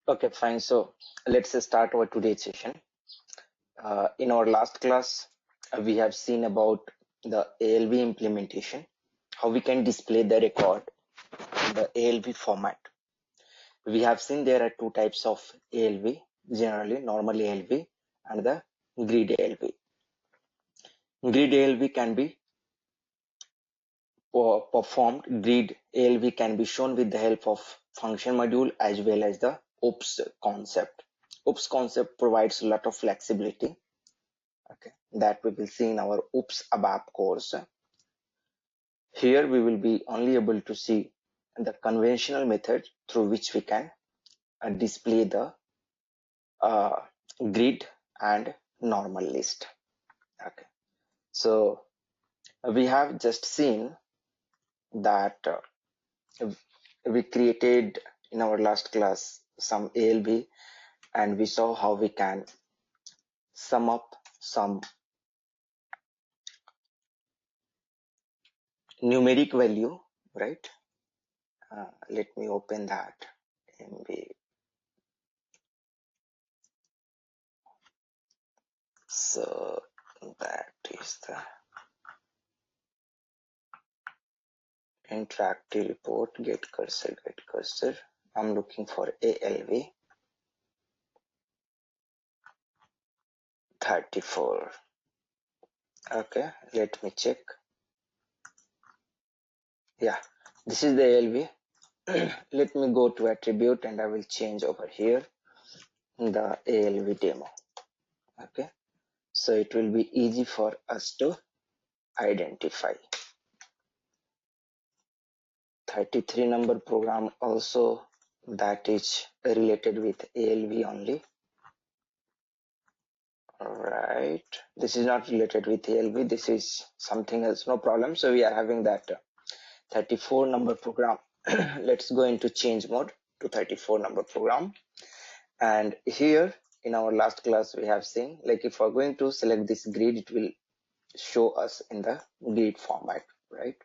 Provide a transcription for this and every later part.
Okay, fine. So let's start our today's session. In our last class, we have seen about the ALV implementation, how we can display the record in the ALV format. We have seen there are two types of ALV, generally normal ALV and the grid ALV. Grid ALV can be performed, grid ALV can be shown with the help of function module as well as the OPS concept. OPS concept provides a lot of flexibility. Okay, that we will see in our OOPS ABAP course. Here we will be only able to see the conventional method through which we can display the grid and normal list. Okay, so we have just seen that we created in our last class some ALV, and we saw how we can sum up some numeric value, right? Let me open that MB. So that is the interactive report. Get cursor. I'm looking for ALV 34. Okay, let me check. Yeah, this is the ALV. Let me go to attribute and I will change over here the ALV demo. Okay, so it will be easy for us to identify. 33 number program also, that is related with ALV only. Right, this is not related with ALV, this is something else, no problem. So we are having that 34 number program. Let's go into change mode to 34 number program. And here in our last class we have seen, like if we're going to select this grid, it will show us in the grid format, right?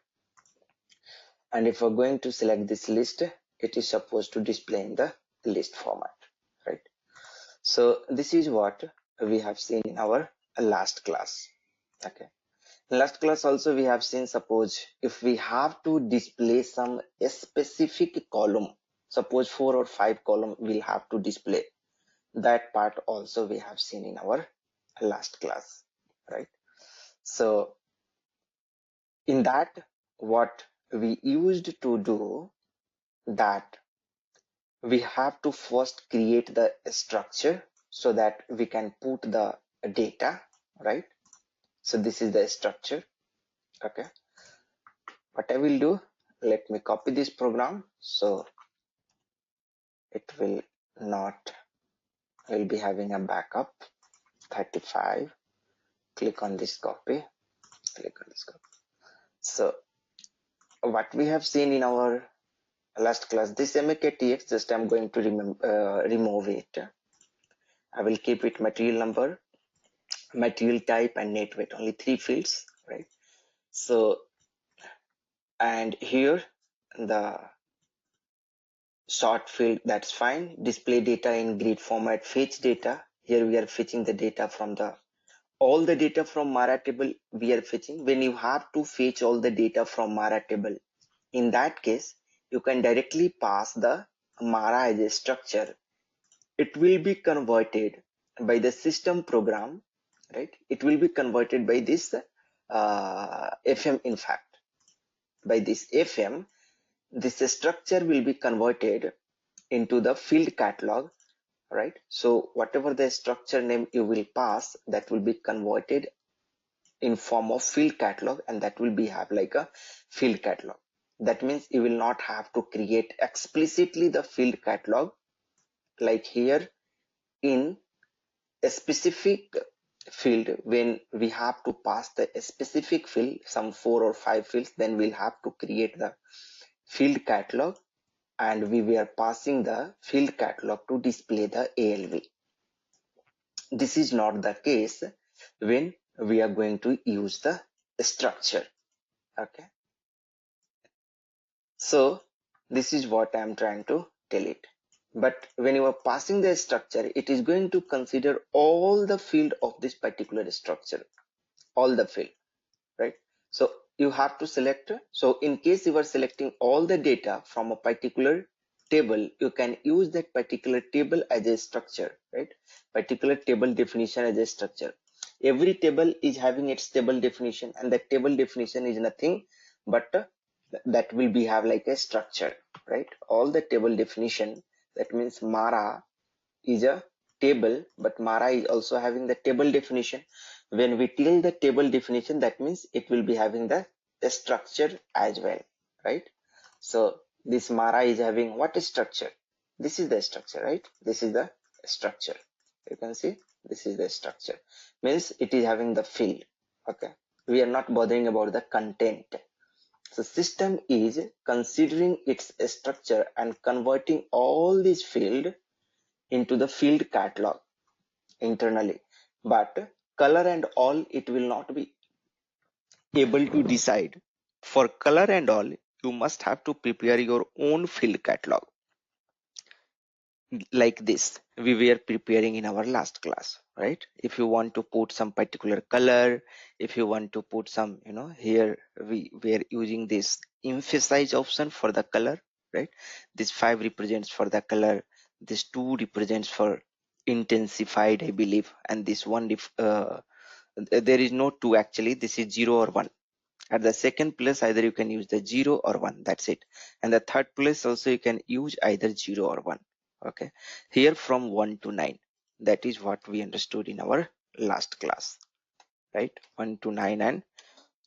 And if we're going to select this list, it is supposed to display in the list format, right? So this is what we have seen in our last class. Okay, in last class also we have seen, suppose if we have to display some specific column, suppose 4 or 5 column we'll have to display, that part also we have seen in our last class, right? So in that, what we used to do, that we have to first create the structure so that we can put the data, right? So this is the structure. Okay, what I will do, let me copy this program so it will not, will be having a backup. 35, click on this copy, So what we have seen in our last class, this MAKTX, just I'm going to remove it. I will keep it material number, material type and net weight, only 3 fields, right? So, and here the sort field, that's fine. Display data in grid format, fetch data. Here we are fetching the data from the, all the data from Mara table we are fetching. When you have to fetch all the data from Mara table, in that case, you can directly pass the Mara as a structure. It will be converted by the system program, right? It will be converted by this FM. In fact, by this FM, this structure will be converted into the field catalog, right? So whatever the structure name you will pass, that will be converted in form of field catalog, and that will be have like a field catalog. That means you will not have to create explicitly the field catalog, like here in a specific field. When we have to pass the specific field, some 4 or 5 fields, then we'll have to create the field catalog, and we were passing the field catalog to display the ALV. This is not the case when we are going to use the structure. Okay, so this is what I am trying to tell it. But when you are passing the structure, it is going to consider all the field of this particular structure, all the field, right? So you have to select. So in case you are selecting all the data from a particular table, you can use that particular table as a structure, right? Particular table definition as a structure. Every table is having its table definition, and that table definition is nothing but that will be have like a structure, right? All the table definition, that means Mara is a table, but Mara is also having the table definition. When we tell the table definition, that means it will be having the structure as well, right? So this Mara is having what structure? This is the structure, right? This is the structure. You can see this is the structure. Means it is having the field. Okay. We are not bothering about the content. So system is considering its structure and converting all these field into the field catalog internally, but color and all it will not be able to decide. For color and all, you must have to prepare your own field catalog, like this we were preparing in our last class, right? If you want to put some particular color, if you want to put some, here we were using this emphasize option for the color, right? This 5 represents for the color, this 2 represents for intensified, I believe, and this one there is no 2 actually, this is 0 or 1. At the second place, either you can use the 0 or 1, that's it. And the third place also you can use either 0 or 1. Okay, here from 1 to 9, that is what we understood in our last class, right? 1 to 9 and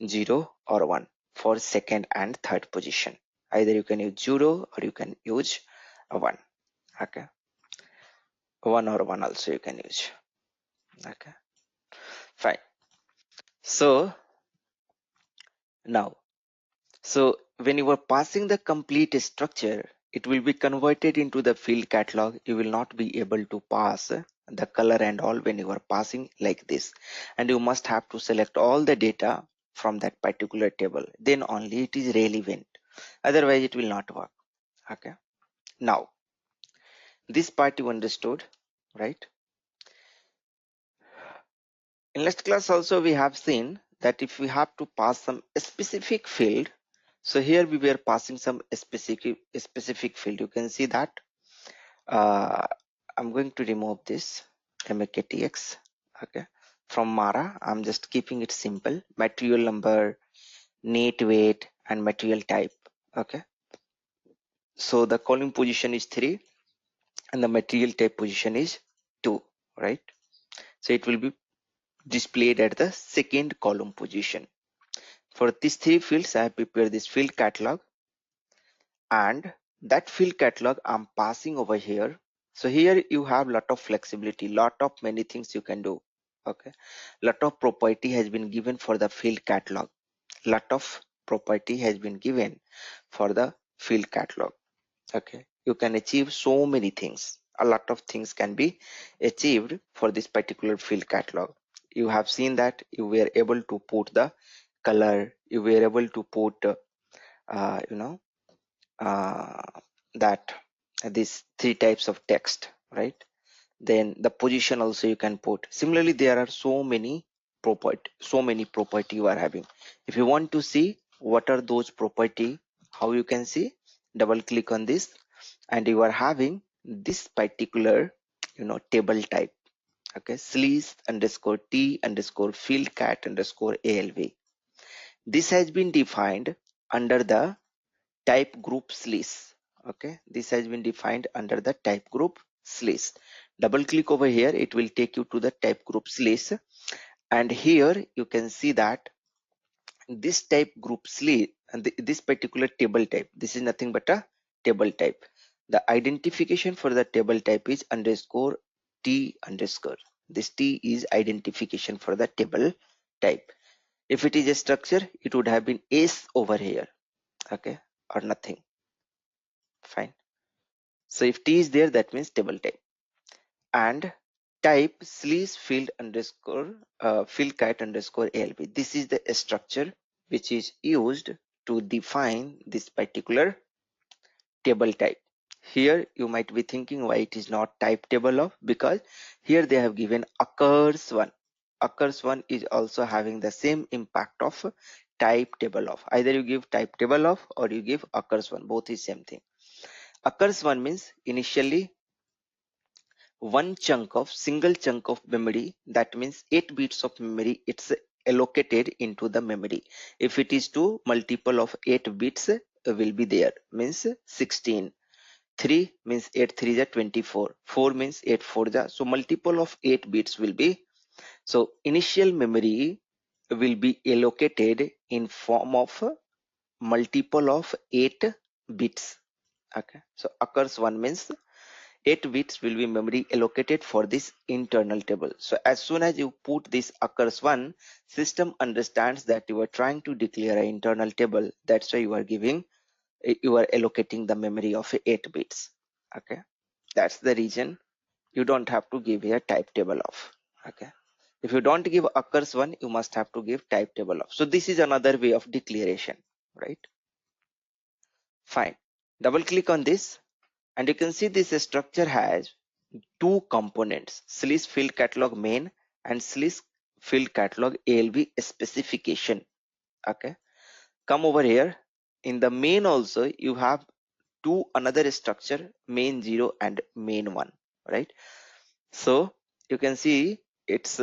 0 or 1 for second and third position. Either you can use 0 or you can use a 1. Okay, 1 or 1 also you can use. Okay, fine. So now, so when you are passing the complete structure, it will be converted into the field catalog. You will not be able to pass the color and all when you are passing like this. And you must have to select all the data from that particular table. Then only it is relevant. Otherwise it will not work. Okay. Now, this part you understood, right? In last class also we have seen that if we have to pass some specific field, so here we were passing some specific field. You can see that I'm going to remove this MAKTX. Okay, from Mara I'm just keeping it simple: material number, net weight, and material type. Okay, so the column position is 3 and the material type position is 2, right? So it will be displayed at the second column position. For these 3 fields, I have prepared this field catalog, and that field catalog I'm passing over here. So here you have lot of flexibility, lot of many things you can do. Okay, lot of property has been given for the field catalog. Lot of property has been given for the field catalog. Okay, you can achieve so many things. A lot of things can be achieved for this particular field catalog. You have seen that you were able to put the color, you were able to put uh, you know uh, that these 3 types of text, right? Then the position also you can put. Similarly, there are so many property you are having. If you want to see what are those property, how you can see, double click on this, and you are having this particular table type. Okay, sleece underscore t underscore field cat underscore alv. This has been defined under the type group sleece. Okay, this has been defined under the type group sleece. Double click over here, it will take you to the type group sleece, and here you can see that this type group sleece and this particular table type, this is nothing but a table type. The identification for the table type is underscore t underscore. This t is identification for the table type. If it is a structure, it would have been s over here. Okay, or nothing. Fine. So if t is there, that means table type. And type sleece field underscore field kite underscore alb. This is the structure which is used to define this particular table type. Here you might be thinking why it is not type table of, because here they have given occurs one. Occurs one is also having the same impact of type table of. Either you give type table of or you give occurs one, both is same thing. Occurs one means initially one single chunk of memory, that means 8 bits of memory, it's allocated into the memory. If it is to multiple of 8 bits will be there, means 16. 3 means 8 3 is 24, 4 means 8 4 is, so multiple of 8 bits will be, so initial memory will be allocated in form of multiple of 8 bits. Okay, so occurs one means 8 bits will be memory allocated for this internal table. So as soon as you put this occurs one, system understands that you are trying to declare an internal table. That's why you are allocating the memory of 8 bits. Okay, that's the reason you don't have to give here type table of. Okay, if you don't give occurs one, you must have to give type table of. So this is another way of declaration, right? Fine, double click on this and you can see this structure has two components, slice field catalog main and slice field catalog ALV specification. Okay, come over here. In the main also you have two another structure, main 0 and main 1, right? So you can see it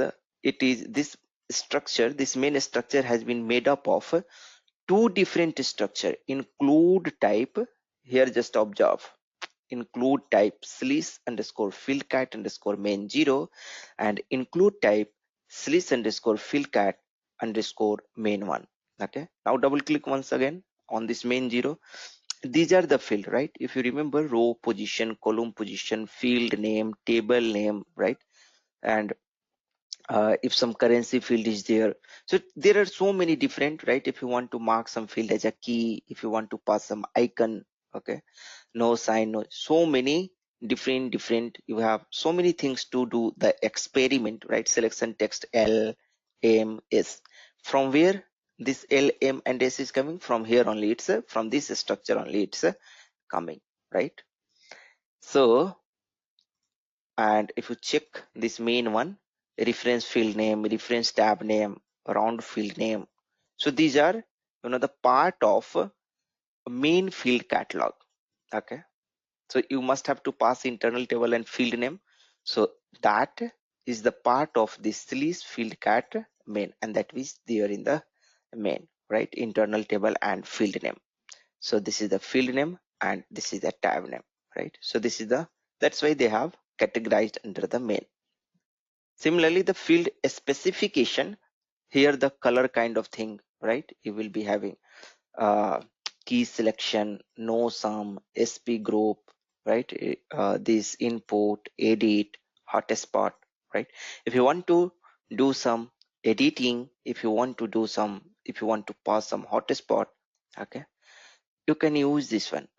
is this structure, this main structure has been made up of two different structure, include type. Here just observe, include type slice underscore fieldcat underscore main 0 and include type slice underscore fieldcat underscore main 1. Okay, now double click once again on this main 0. These are the field, right? If you remember, row position, column position, field name, table name, right? And if some currency field is there, so there are so many different, right? If you want to mark some field as a key, if you want to pass some icon, okay, no sign, no, so many different, you have so many things to do the experiment, right? Selection text L M S, from where this L M and S is coming from, here only, it's from this structure only it's coming, right? So, and if you check this main one, reference field name, reference tab name, round field name, so these are the part of main field catalog. Okay, so you must have to pass internal table and field name, so that is the part of this list field cat main, and that is there in the main, right? Internal table and field name. So this is the field name and this is the tab name, right? So this is that's why they have categorized under the main. Similarly, the field specification, here the color kind of thing, right? You will be having uh, key selection, no sum, SP group, right? This input, edit, hotspot, right? If you want to do some editing, if you want to pass some hotspot, okay, you can use this one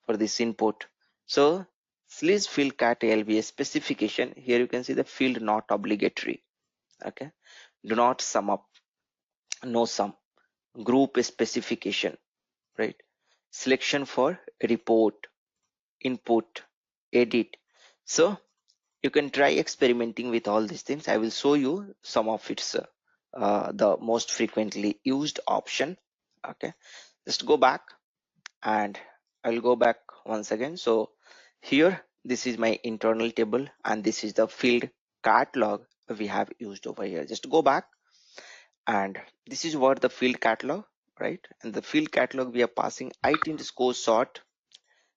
for this input. So slice field cat LVS specification, here you can see the field not obligatory. Okay, do not sum up, no sum, group specification, right? Selection for report, input, edit. So you can try experimenting with all these things. I will show you some of its the most frequently used option. Okay, just go back and I'll go back once again. So here this is my internal table and this is the field catalog we have used over here. Just go back and this is what the field catalog, right? And the field catalog we are passing it underscore sort.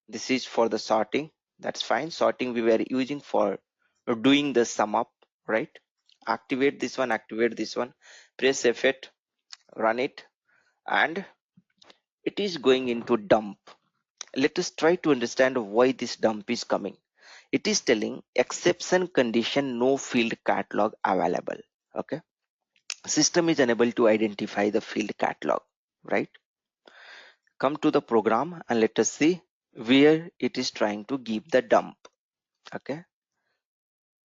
This is for the sorting, that's fine. Sorting we were using for doing the sum up, right? Activate this one, press F8, run it, and it is going into dump. Let us try to understand why this dump is coming. It is telling exception condition, no field catalog available. Okay, system is unable to identify the field catalog, right? Come to the program and let us see where it is trying to give the dump. Okay,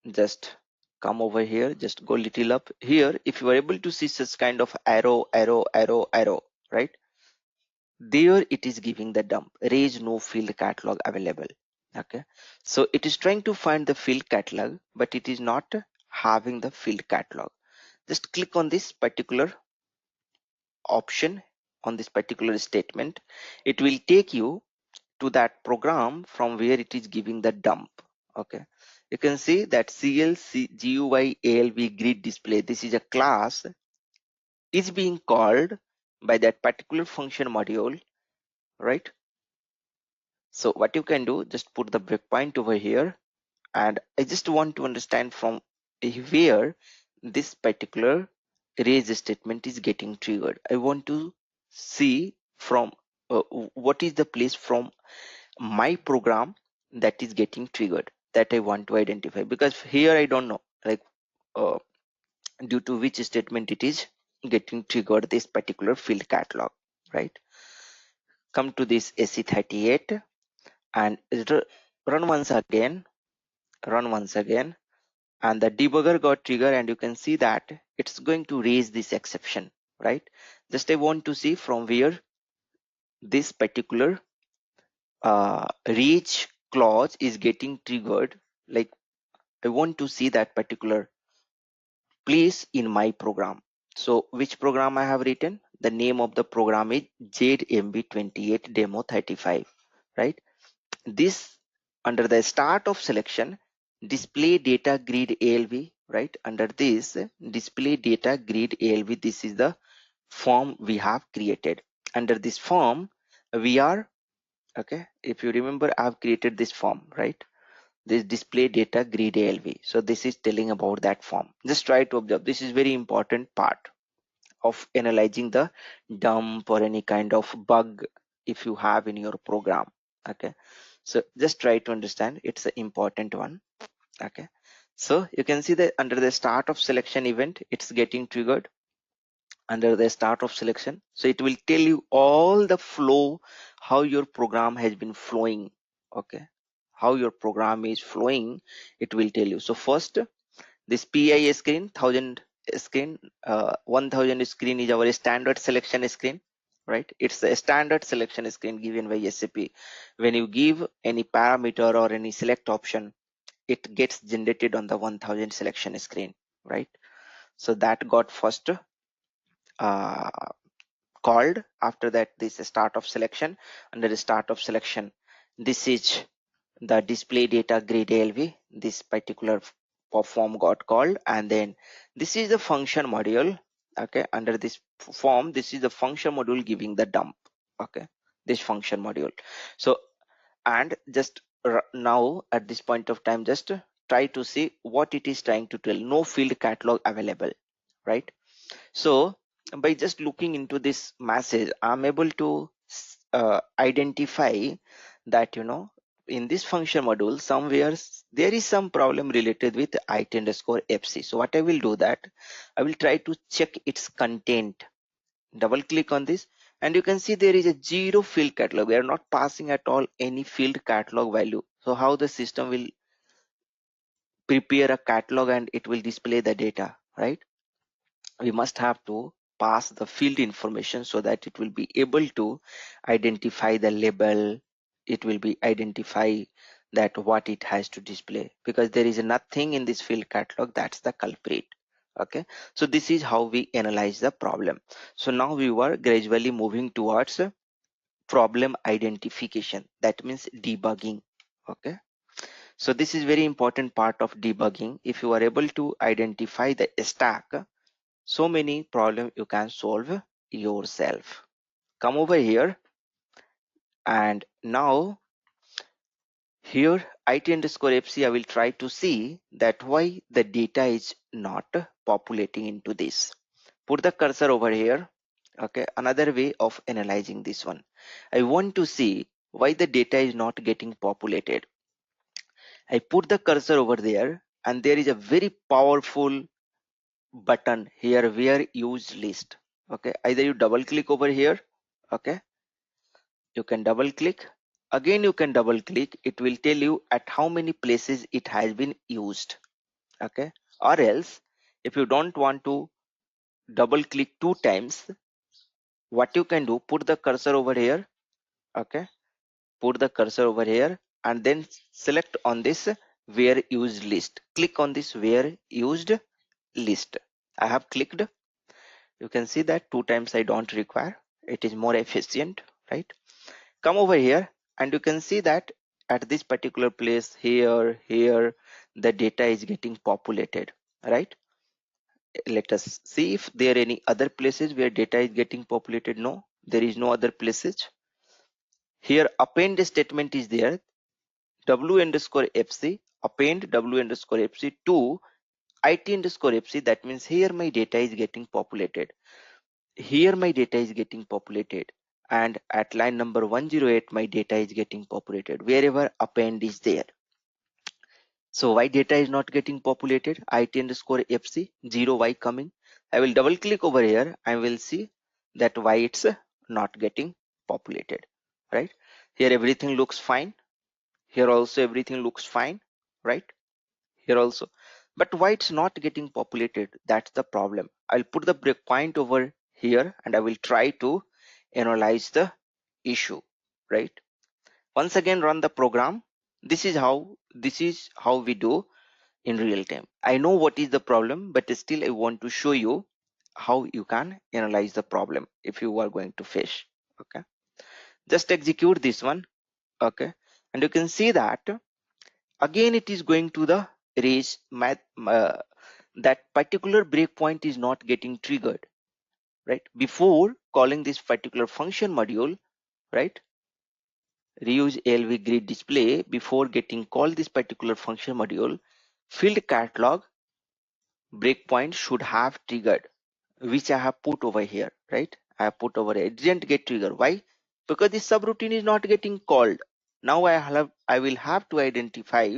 just come over here, just go little up here. If you are able to see such kind of arrow, right? there it is giving the dump, raise no field catalog available. Okay, so it is trying to find the field catalog, but it is not having the field catalog. Just click on this particular option, on this particular statement. It will take you to that program from where it is giving the dump. Okay, you can see that CLGUI grid display, this is a class, is being called by that particular function module, right? So what you can do, just put the breakpoint over here, and I just want to understand from where this particular raise statement is getting triggered. I want to see from what is the place from my program that is getting triggered, that I want to identify, because here I don't know, like uh, due to which statement it is getting triggered this particular field catalog, right? Come to this SE38 and run once again, run once again, and the debugger got triggered, and you can see that it's going to raise this exception, right? Just I want to see from where this particular reach clause is getting triggered. Like I want to see that particular place in my program. So which program I have written? The name of the program is ZMB28 demo 35, right? This, under the start of selection, display data grid ALV, right? Under this display data grid ALV, this is the form we have created. Under this form we are, okay, if you remember, I have created this form, right? This display data grid ALV. So this is telling about that form. Just try to observe, this is very important part of analyzing the dump or any kind of bug if you have in your program. Okay, so just try to understand, it's an important one. Okay, so you can see that under the start of selection event, it's getting triggered under the start of selection. So it will tell you all the flow, how your program has been flowing. Okay, how your program is flowing, it will tell you. So first, this PI screen, 1000 screen, 1000 screen is our standard selection screen, right? It's a standard selection screen given by SAP. When you give any parameter or any select option, it gets generated on the 1000 selection screen, right? So that got first uh, called. After that, this start of selection. Under the start of selection, this is the display data grid ALV. This particular form got called, and then this is the function module. Okay, under this form, this is the function module giving the dump. Okay, this function module. So, and just now at this point of time, just try to see what it is trying to tell. No field catalog available, right? So by just looking into this message, I'm able to identify that, you know, in this function module somewhere there is some problem related with it underscore fc. So what I will do, that I will try to check its content. Double click on this, and you can see there is a zero field catalog. We are not passing at all any field catalog value. So how the system will prepare a catalog and it will display the data, right? We must have to pass the field information so that it will be able to identify the label. It will be identify that what it has to display, because there is nothing in this field catalog, that's the culprit. Okay, so this is how we analyze the problem. So now we were gradually moving towards problem identification, that means debugging. Okay, so this is very important part of debugging. If you are able to identify the stack, so many problems you can solve yourself. Come over here, and now here it underscore fc, I will try to see that why the data is not populating into this. Put the cursor over here. Okay, another way of analyzing this one, I want to see why the data is not getting populated. I put the cursor over there, and there is a very powerful button here where use list. Okay, either you double click over here. Okay, you can double click, again you can double click, it will tell you at how many places it has been used. Okay, or else if you don't want to double click two times, what you can do, put the cursor over here. Okay, put the cursor over here and then select on this where used list. Click on this where used list. I have clicked. You can see that 2 times I don't require. It is more efficient, right? Come over here and you can see that at this particular place here, the data is getting populated, right? Let us see if there are any other places where data is getting populated. No, there is no other places. Here append statement is there, w underscore fc, append w underscore fc to it underscore fc. That means here my data is getting populated. Here my data is getting populated, and at line number 108 my data is getting populated wherever append is there. So why data is not getting populated? It underscore fc 0y coming. I will double click over here. I will see that why it's not getting populated, right? Here everything looks fine. Here also everything looks fine, right? Here also, but why it's not getting populated? That's the problem. I'll put the breakpoint over here and I will try to analyze the issue, right? Once again run the program. This is how we do in real time. I know what is the problem, but still I want to show you how you can analyze the problem if you are going to face. Okay, just execute this one. Okay, and you can see that again it is going to the raise math. That particular breakpoint is not getting triggered, right? Before calling this particular function module, right? Reuse ALV grid display, before getting called this particular function module, field catalog breakpoint should have triggered, which I have put over here, right? I have put over here. It didn't get triggered. Why? Because this subroutine is not getting called. Now I will have to identify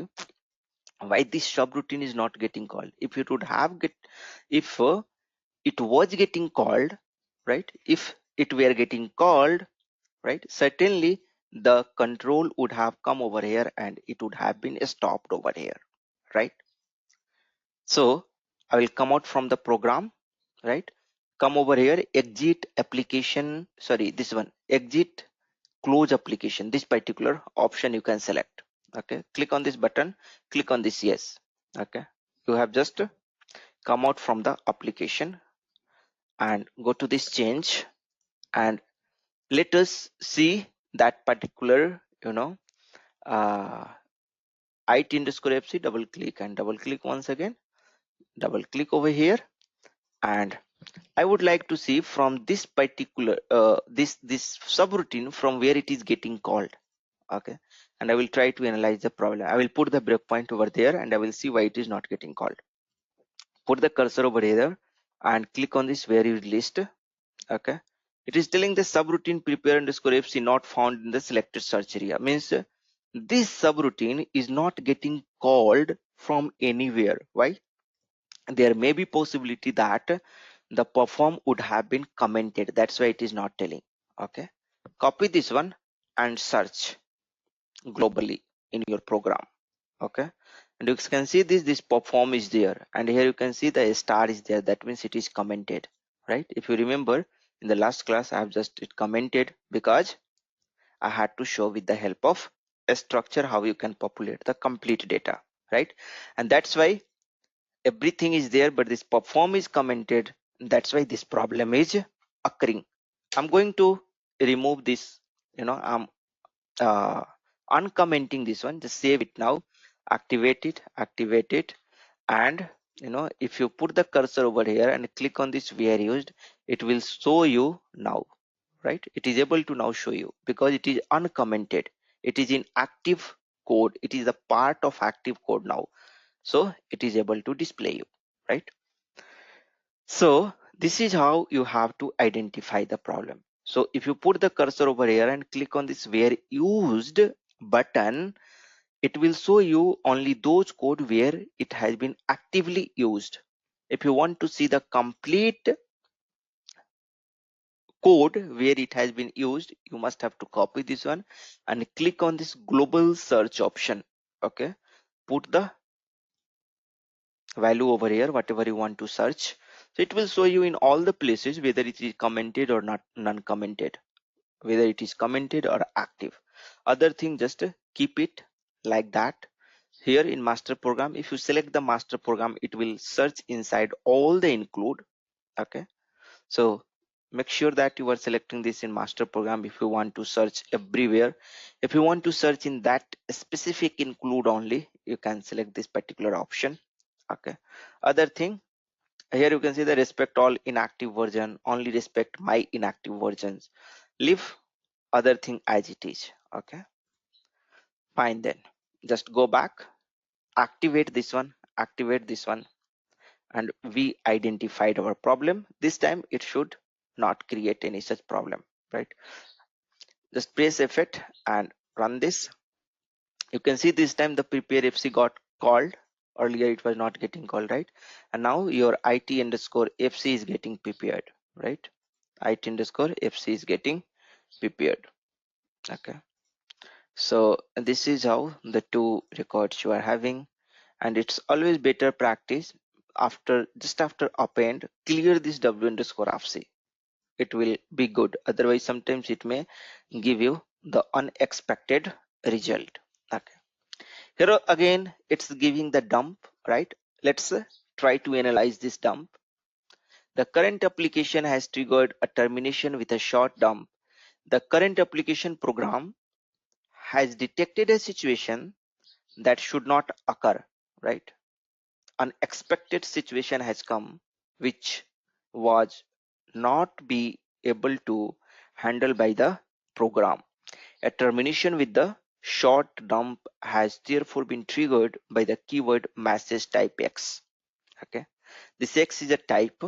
why this subroutine is not getting called. If it would have if it was getting called, right? If it were getting called, right? Certainly the control would have come over here and it would have been stopped over here, right? So I will come out from the program, right? Come over here, exit application, sorry, this one, exit close application. This particular option you can select. Okay, click on this button, click on this yes. Okay, you have just come out from the application and go to this change, and let us see that particular, uh, it underscore fc. Double click and double click once again, double click over here, and I would like to see from this particular this subroutine from where it is getting called. Okay, and I will try to analyze the problem. I will put the breakpoint over there and I will see why it is not getting called. Put the cursor over here and click on this where you list. Okay, it is telling the subroutine prepare underscore fc not found in the selected search area. Means this subroutine is not getting called from anywhere. Why? There may be possibility that the perform would have been commented. That's why it is not telling. Okay, copy this one and search globally in your program. Okay, and you can see this perform is there, and here you can see the star is there. That means it is commented, right? If you remember in the last class I have just it commented because I had to show with the help of a structure how you can populate the complete data, right? And that's why everything is there, but this perform is commented. That's why this problem is occurring. I'm going to remove this, I'm uh, uncommenting this one. Just save it now, activate it, and if you put the cursor over here and click on this where used, it will show you now, right? It is able to now show you because it is uncommented. It is in active code. It is a part of active code now, so it is able to display you, right? So this is how you have to identify the problem. So if you put the cursor over here and click on this where used button, it will show you only those code where it has been actively used. If you want to see the complete code where it has been used, you must have to copy this one and click on this global search option. Okay, put the value over here, whatever you want to search. So it will show you in all the places whether it is commented or not non-commented, whether it is commented or active. Other thing, just keep it like that. Here in master program, if you select the master program, it will search inside all the include. Okay, so make sure that you are selecting this in master program if you want to search everywhere. If you want to search in that specific include only, you can select this particular option. Okay, other thing, here you can see the respect all inactive version, only respect my inactive versions, leave other thing as it is. Okay, fine, then just go back, activate this one, and we identified our problem. This time it should not create any such problem, right? Just press F8 and run this. You can see this time the prepare FC got called. Earlier it was not getting called, right? And now your IT underscore FC is getting prepared, right? IT underscore FC is getting prepared. Okay, so this is how the two records you are having, and it's always better practice after just after append clear this W underscore FC. It will be good, otherwise sometimes it may give you the unexpected result. Okay, here again it's giving the dump, right? Let's try to analyze this dump. The current application has triggered a termination with a short dump. The current application program has detected a situation that should not occur, right? Unexpected situation has come which was not be able to handle by the program. A termination with the short dump has therefore been triggered by the keyword message type X. Okay, this X is a type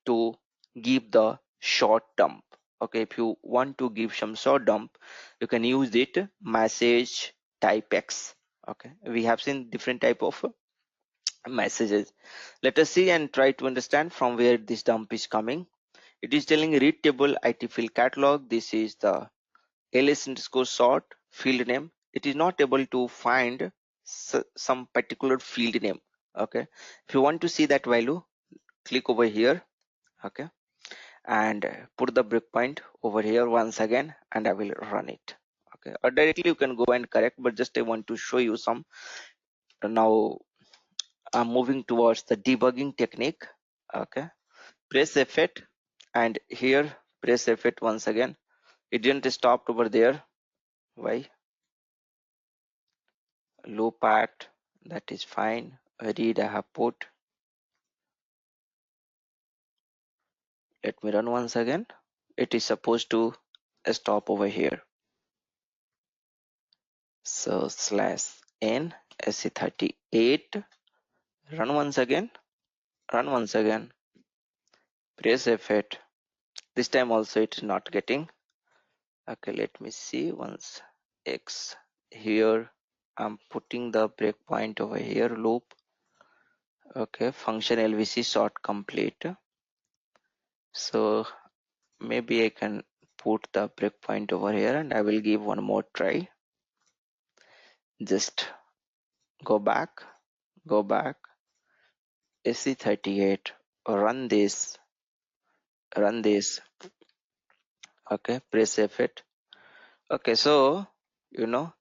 to give the short dump. Okay, if you want to give some short dump, you can use it message type X. Okay, we have seen different type of messages. Let us see and try to understand from where this dump is coming. It is telling read table IT field catalog. This is the ls underscore sort field name. It is not able to find some particular field name. Okay, if you want to see that value, click over here. Okay, and put the breakpoint over here once again, and I will run it. Okay, or directly you can go and correct, but just I want to show you some. Now I'm moving towards the debugging technique. Okay, press F8 and here press F8 once again. It didn't stop over there. Why? Loop at, that is fine. Read I have put. Let me run once again. It is supposed to stop over here. So /n SC38. Run once again. Run once again. Press F8. This time also it is not getting. Okay, let me see once. X here. I'm putting the breakpoint over here. Loop. Okay, function LVC sort complete. So maybe I can put the breakpoint over here and I will give one more try. Just go back, SC38, run this. Okay, press F8. Okay, so you know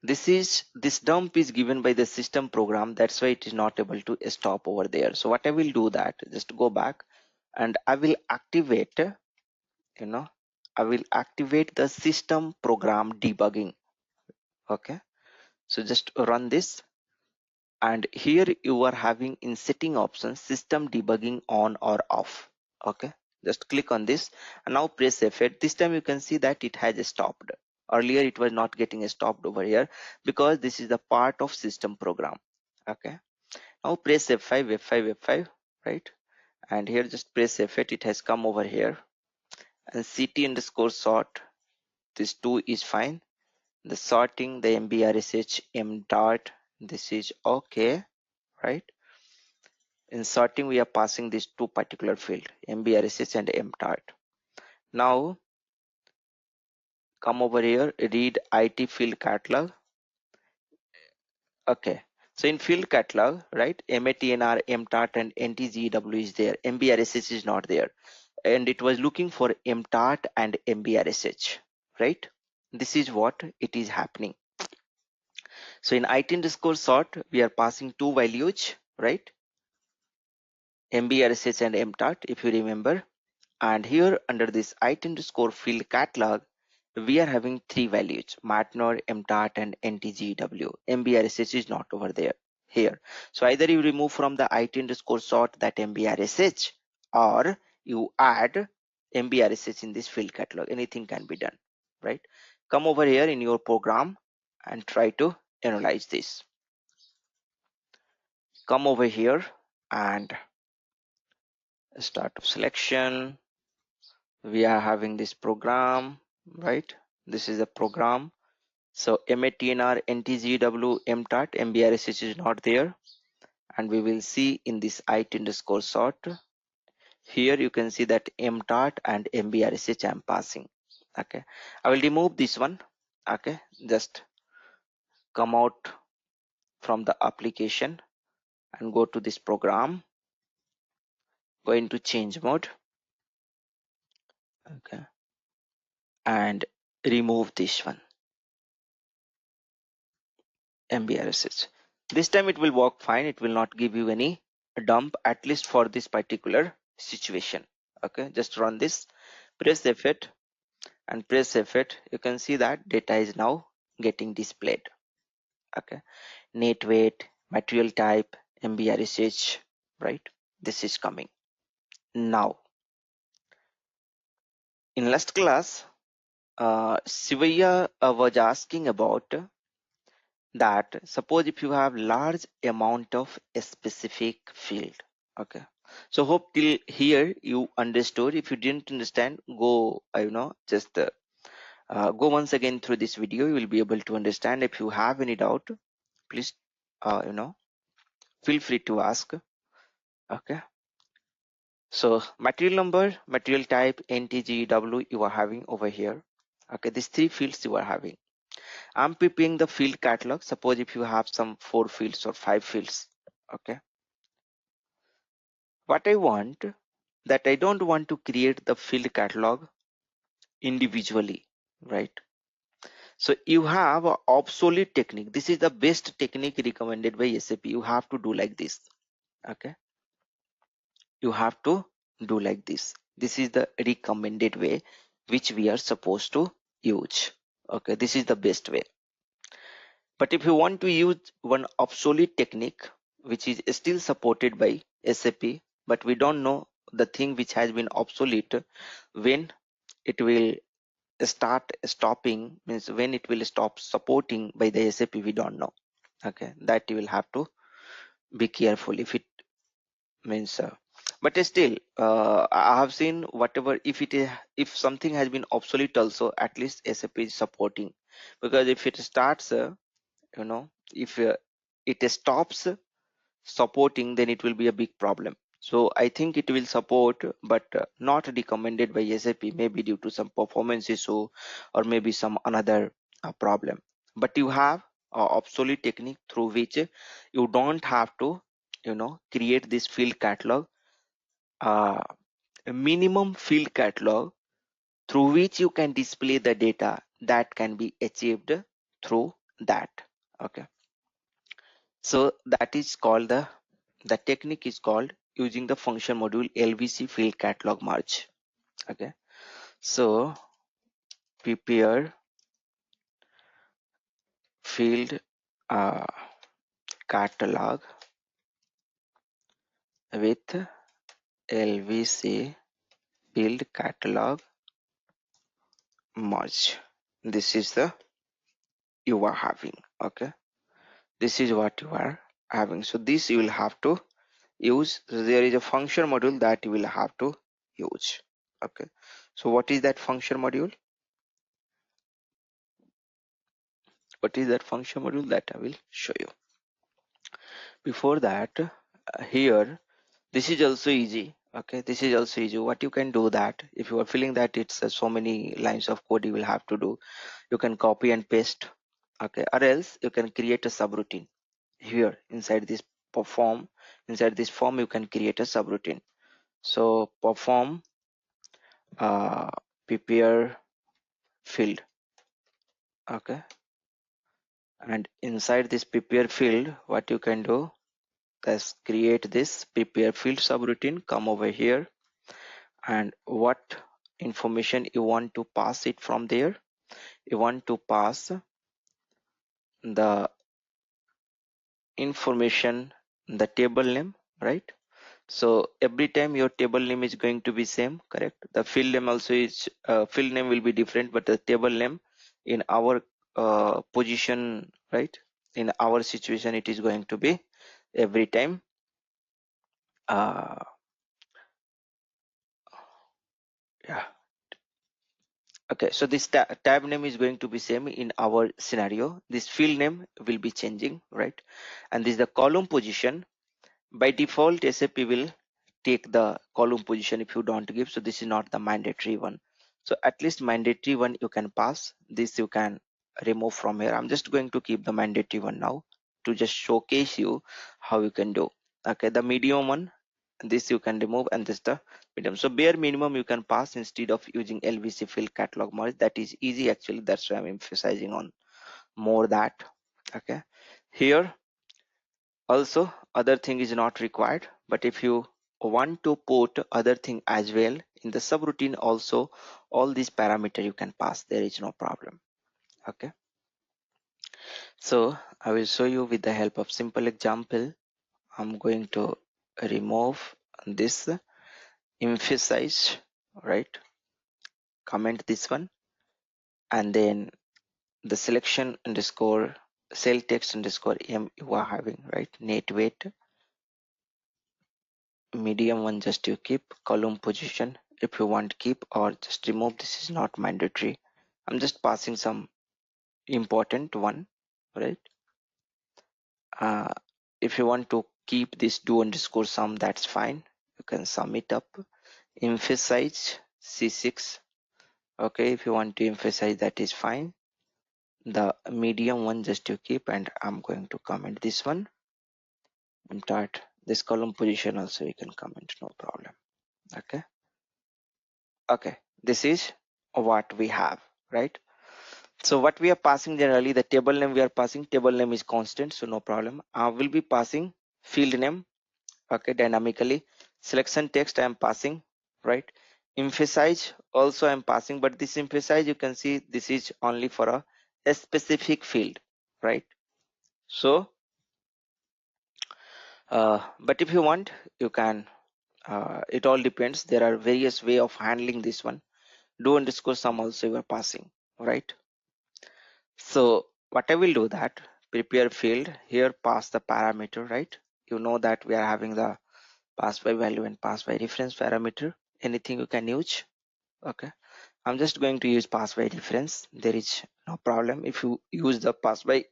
this dump is given by the system program, that's why it is not able to stop over there. So what I will do, that just go back and I will activate, I will activate the system program debugging. Okay, so just run this, and here you are having in setting options system debugging on or off. Okay, just click on this and now press F8. This time you can see that it has stopped. Earlier it was not getting stopped over here because this is the part of system program. Okay, now press F5, right? And here just press F8. It has come over here, and ct underscore sort, this 2 is fine. The sorting, the mbrsh m dot, this is okay, right? In sorting we are passing these two particular field, mbrsh and m dot. Now come over here, read IT field catalog. Okay, So in field catalog, right, MATNR, MTAT and NTGW is there, MBRSH is not there, and it was looking for MTAT and MBRSH, right? This is what it is happening. So in IT underscore sort, we are passing two values, right? MBRSH and MTAT, if you remember. And here under this IT underscore field catalog, we are having three values: MATNOR, MTAT, and NTGW. MBRSH is not over there here. So either you remove from the IT underscore sort that MBRSH, or you add MBRSH in this field catalog. Anything can be done, right? Come over here in your program and try to analyze this. Come over here and start selection. We are having this program, right? This is a program. So MATNR, NTGW, MTAT, MBRSH is not there, and we will see in this IT underscore sort. Here you can see that MTAT and MBRSH I am passing. Okay, I will remove this one. Okay, just come out from the application and go to this program. Go into change mode. Okay, and remove this one, MBRSH. This time it will work fine. It will not give you any dump, at least for this particular situation. Okay, just run this, press F8 and press F8. You can see that data is now getting displayed. Okay, net weight, material type, MBRSH, right? This is coming. Now, in last class, Sivaya was asking about that suppose if you have large amount of a specific field. Okay, so hope till here you understood. If you didn't understand, go just go once again through this video. You will be able to understand. If you have any doubt, please feel free to ask. Okay, so material number, material type, NTGW you are having over here. Okay, these three fields you are having. I'm preparing the field catalog. Suppose if you have some 4 fields or 5 fields. Okay, what I want, that I don't want to create the field catalog individually, right? So you have a obsolete technique. This is the best technique recommended by SAP. You have to do like this. Okay, you have to do like this. This is the recommended way which we are supposed to use. Okay, this is the best way. But if you want to use one obsolete technique which is still supported by SAP, but we don't know the thing which has been obsolete, when it will start stopping, means when it will stop supporting by the SAP, we don't know. Okay, that you will have to be careful if it means but still I have seen whatever, if it is, if something has been obsolete also, at least SAP is supporting, because if it starts if it stops supporting, then it will be a big problem. So I think it will support, but not recommended by SAP, maybe due to some performance issue or maybe some another problem. But you have obsolete technique through which you don't have to create this field catalog, uh, a minimum field catalog through which you can display the data that can be achieved through that. Okay, so that is called the technique is called using the function module LVC field catalog merge. Okay, so prepare field uh, catalog with LVC field catalog merge. This is the you are having. Okay, this is what you are having. So this you will have to use. So there is a function module that you will have to use. Okay, so what is that function module? What is that function module? That I will show you. Before that, here this is also easy. Okay, this is also easy. What you can do, that if you are feeling that it's so many lines of code you will have to do, you can copy and paste. Okay, or else you can create a subroutine here inside this perform, inside this form you can create a subroutine. So perform prepare field. Okay, and inside this prepare field what you can do is create this prepare field subroutine. Come over here, and what information you want to pass it from there, you want to pass the information, the table name, right? So every time your table name is going to be same, correct? The field name also is field name will be different, but the table name in our position, right, in our situation it is going to be every time uh, yeah. Okay, so this tab name is going to be same in our scenario. This field name will be changing, right? And this is the column position. By default SAP will take the column position if you don't give, so this is not the mandatory one. So at least mandatory one you can pass, this you can remove from here. I'm just going to keep the mandatory one now to just showcase you how you can do. Okay, the medium one, this you can remove, and this the medium. So bare minimum you can pass instead of using LVC field catalog merge. That is easy actually, that's why I'm emphasizing on more that. Okay, here also other thing is not required, but if you want to put other thing as well in the subroutine also, all these parameter you can pass, there is no problem. Okay, so I will show you with the help of simple example. I'm going to remove this emphasize, right, comment this one, and then the selection underscore cell text underscore m you are having, right, net weight medium one just you keep, column position if you want keep or just remove, this is not mandatory. I'm just passing some important one, right? uh, if you want to keep this do underscore sum, that's fine, you can sum it up. Emphasize c6, okay, if you want to emphasize that is fine. The medium one just you keep, and I'm going to comment this one and start this column position also you can comment, no problem. Okay, okay, this is what we have, right? So what we are passing generally, the table name we are passing, table name is constant, so no problem. I will be passing field name, okay, dynamically. Selection text I am passing, right? Emphasize also I am passing, but this emphasize you can see this is only for a specific field, right? So but if you want you can it all depends, there are various way of handling this one. Do underscore sum also you are passing, right? So what I will do that prepare field here, pass the parameter, right? You know that we are having the pass by value and pass by reference parameter. Anything you can use. Okay, I'm just going to use pass by reference. There is no problem. If you use the pass by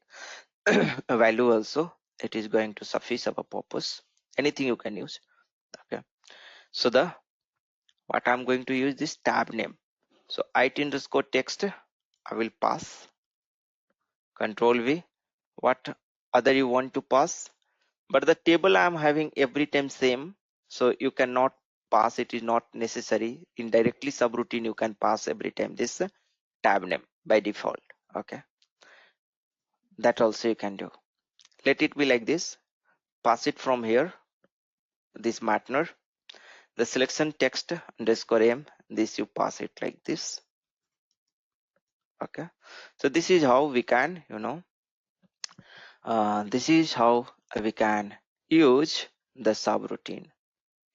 value also, it is going to suffice our purpose. Anything you can use. Okay, so the what I'm going to use this tab name. So it underscore text I will pass, control V. What other you want to pass, but the table I am having every time same, so you cannot pass, it is not necessary. In directly subroutine you can pass every time this tab name by default. Okay, that also you can do. Let it be like this, pass it from here, this matter, the selection text underscore m, this you pass it like this. Okay, so this is how we can, this is how we can use the subroutine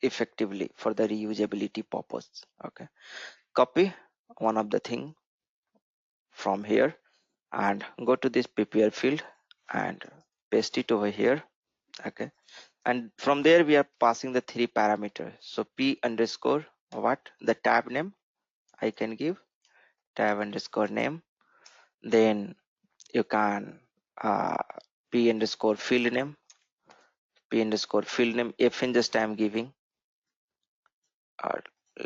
effectively for the reusability purpose. Okay, copy one of the thing from here and go to this prepare field and paste it over here. Okay, and from there we are passing the three parameters. So p underscore what, the tab name I can give, tab underscore name, then you can p underscore field name, p underscore field name, fn just I am giving, uh,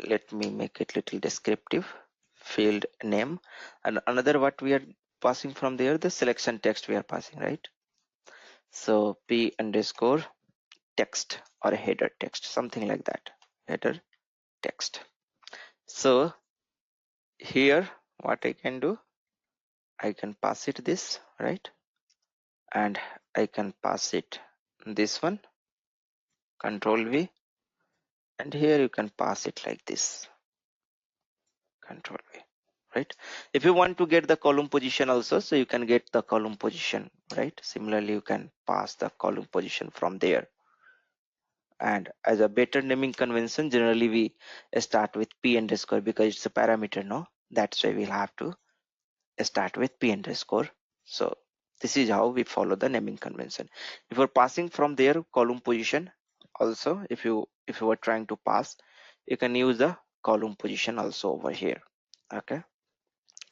let me make it little descriptive, field name, and another what we are passing from there, the selection text we are passing, right? So p underscore text or header text, something like that, header text. So here what I can do, I can pass it this, right? And I can pass it this one, control V, and here you can pass it like this, control V, right? If you want to get the column position also, so you can get the column position, right? Similarly, you can pass the column position from there. And as a better naming convention, generally we start with p underscore because it's a parameter, no? That's why we'll have to start with p underscore. So this is how we follow the naming convention. If you're passing from there column position, also if you were trying to pass, you can use the column position also over here. Okay,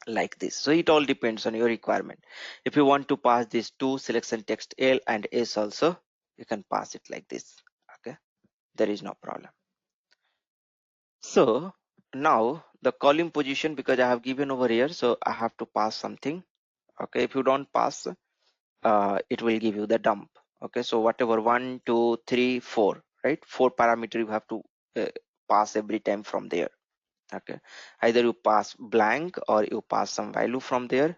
like this. So it all depends on your requirement. If you want to pass these two selection text L and S also, you can pass it like this. Okay, there is no problem. So now the column position, because I have given over here, so I have to pass something. Okay, if you don't pass, it will give you the dump. Okay, so whatever 1 2 3 4, right, 4 parameter you have to uh, pass every time from there. Okay, either you pass blank or you pass some value from there,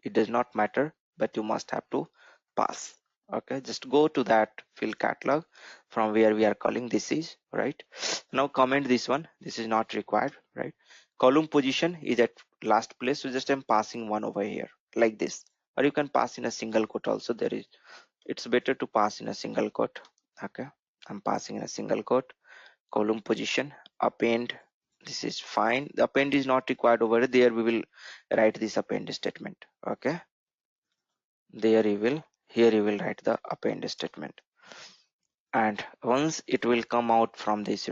it does not matter, but you must have to pass. Okay, just go to that field catalog from where we are calling this is, right? Now comment this one, this is not required, right? Column position is at last place, so just I'm passing one over here like this, or you can pass in a single quote also. There is, it's better to pass in a single quote. Okay, I'm passing in a single quote. Column position, append, this is fine. The append is not required over there, we will write this append statement. Okay, there you will, here you will write the append statement, and once it will come out from this,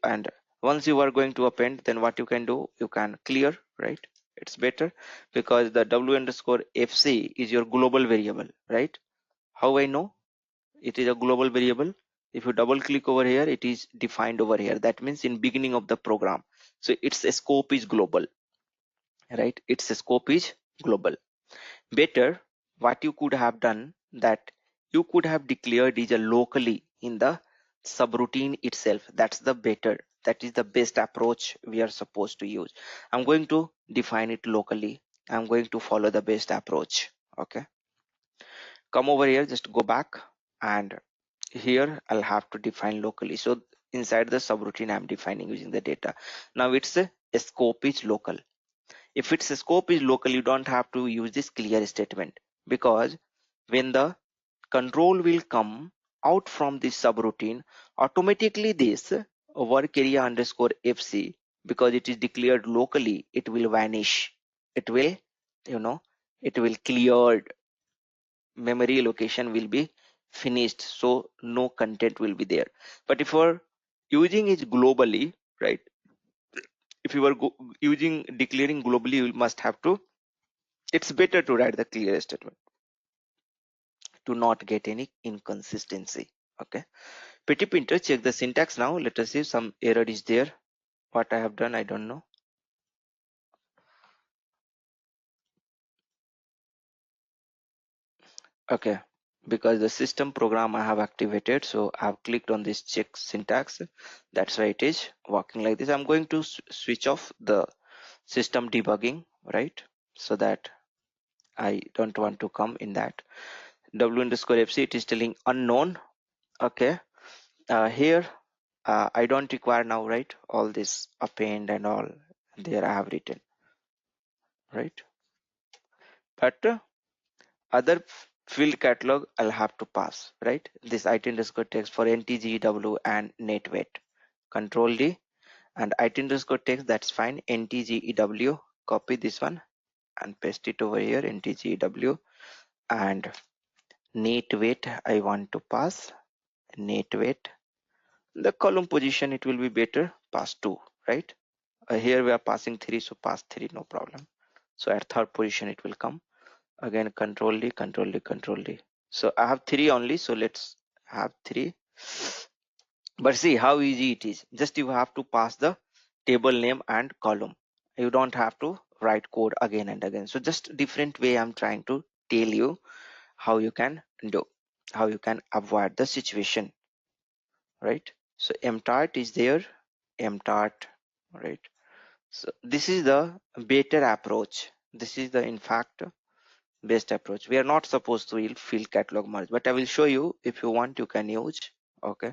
and once you are going to append, then what you can do, you can clear, right? It's better because the w underscore fc is your global variable, right? How I know it is a global variable? If you double click over here, it is defined over here. That means in beginning of the program, so its scope is global, right? Its scope is global. Better, what you could have done, that you could have declared is a locally in the subroutine itself. That's the better, that is the best approach we are supposed to use. I'm going to define it locally. I'm going to follow the best approach. Okay, come over here, just go back, and here I'll have to define locally. So inside the subroutine I'm defining using the data. Now it's a scope is local. If its scope is local, you don't have to use this clear statement, because when the control will come out from this subroutine, automatically this work area underscore fc, because it is declared locally, it will vanish. It will, you know, it will cleared, memory location will be finished, so no content will be there. But if you're using it globally, right, if you are using declaring globally, you must have to, it's better to write the clear statement to not get any inconsistency. Okay, pretty printer, check the syntax. Now let us see some error is there. What I have done, I don't know. Okay, because the system program I have activated, so I have clicked on this check syntax. That's why it is working like this. I'm going to switch off the system debugging, right? So that I don't want to come in that. W underscore fc, it is telling unknown. Okay, here I don't require now, right? All this append and all there I have written, right? But other field catalog I'll have to pass, right? This IT underscore text for ntgew and net weight. Control D, and IT underscore text, that's fine. ntgew, copy this one and paste it over here, ntgew, and net weight I want to pass, net weight. The column position, it will be better, pass 2, right? Here we are passing 3, so pass 3, no problem. So at third position it will come. Again, control D, control D, control D. So I have 3 only, so let's have 3. But see how easy it is. Just you have to pass the table name and column. You don't have to write code again and again. So just different way I'm trying to tell you how you can do. how you can avoid the situation, right? So mtart is there, mtart, right? So this is the better approach. This is the in fact best approach. We are not supposed to field catalog merge, but I will show you. If you want, you can use. Okay.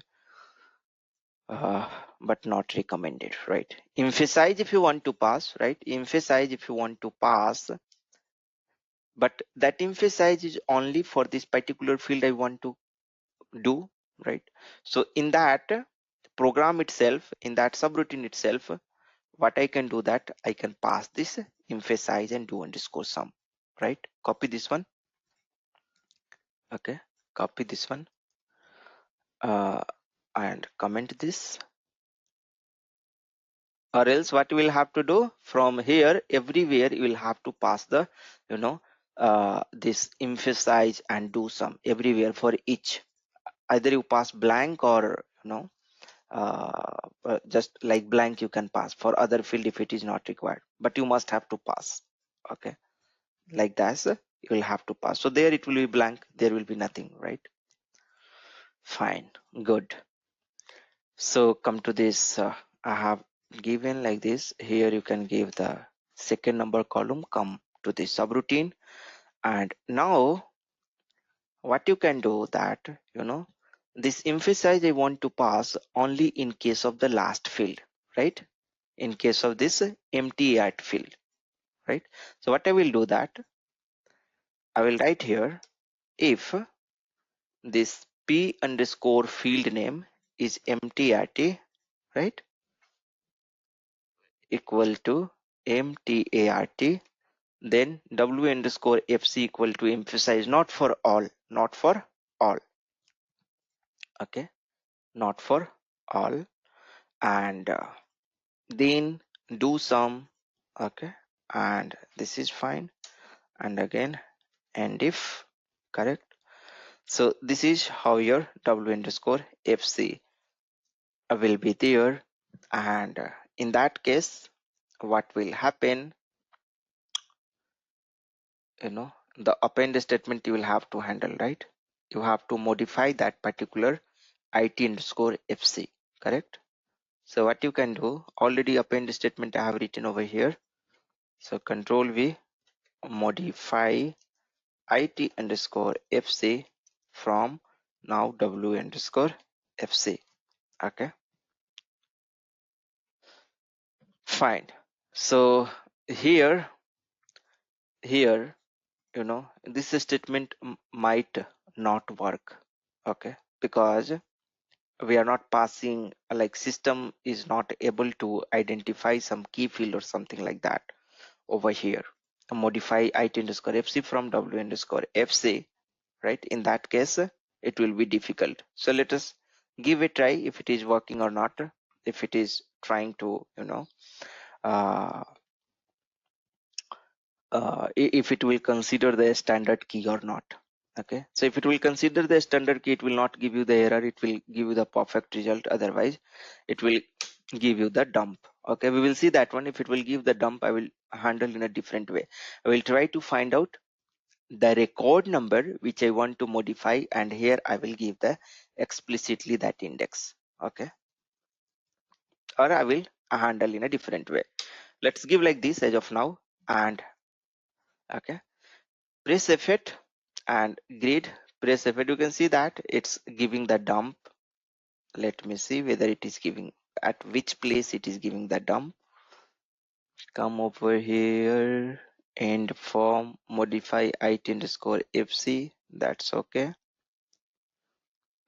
uh, but not recommended, right? Emphasize if you want to pass, right? Emphasize if you want to pass, but that emphasize is only for this particular field I want to do, right? So in that program itself, in that subroutine itself, what I can do, that I can pass this emphasize and do underscore sum, right? Copy this one. Okay, copy this one, uh, and comment this. Or else what you will have to do, from here everywhere you will have to pass the, you know, this emphasize and do sum everywhere for each. Either you pass blank, or you know, just like blank you can pass for other field if it is not required, but you must have to pass. Okay, like that, you will have to pass. So there it will be blank, there will be nothing, right? Fine, good. So come to this, I have given like this. Here you can give the second number column, come to the subroutine, and now what you can do, that you know, this emphasize I want to pass only in case of the last field, right? In case of this empty at field, right? So what I will do, that I will write here, if this p underscore field name is empty at, right, equal to mtart, then w underscore fc equal to emphasize, not for all, not for all. Okay, not for all, and then do some. Okay, and this is fine, and again, and if, correct. So this is how your w underscore fc will be there, and in that case what will happen, you know, the append statement you will have to handle, right? You have to modify that particular it underscore fc, correct? So what you can do, already append statement I have written over here. So control v, modify it underscore fc from now w underscore fc. Okay, fine. So here, you know, this statement might not work. Okay, because we are not passing, like system is not able to identify some key field or something like that over here. Modify it underscore fc from w underscore fc, right? In that case it will be difficult. So let us give a try if it is working or not, if it is trying to, you know, uh, if it will consider the standard key or not. Okay, so if it will consider the standard key, it will not give you the error, it will give you the perfect result. Otherwise it will give you the dump. Okay, we will see that one. If it will give the dump, I will handle in a different way. I will try to find out the record number which I want to modify, and here I will give the explicitly that index. Okay, or I will handle in a different way. Let's give like this as of now, and okay, press F8 and grid, press F8. You can see that it's giving the dump. Let me see whether it is giving, at which place it is giving the dump. Come over here and form modify it underscore fc. That's okay.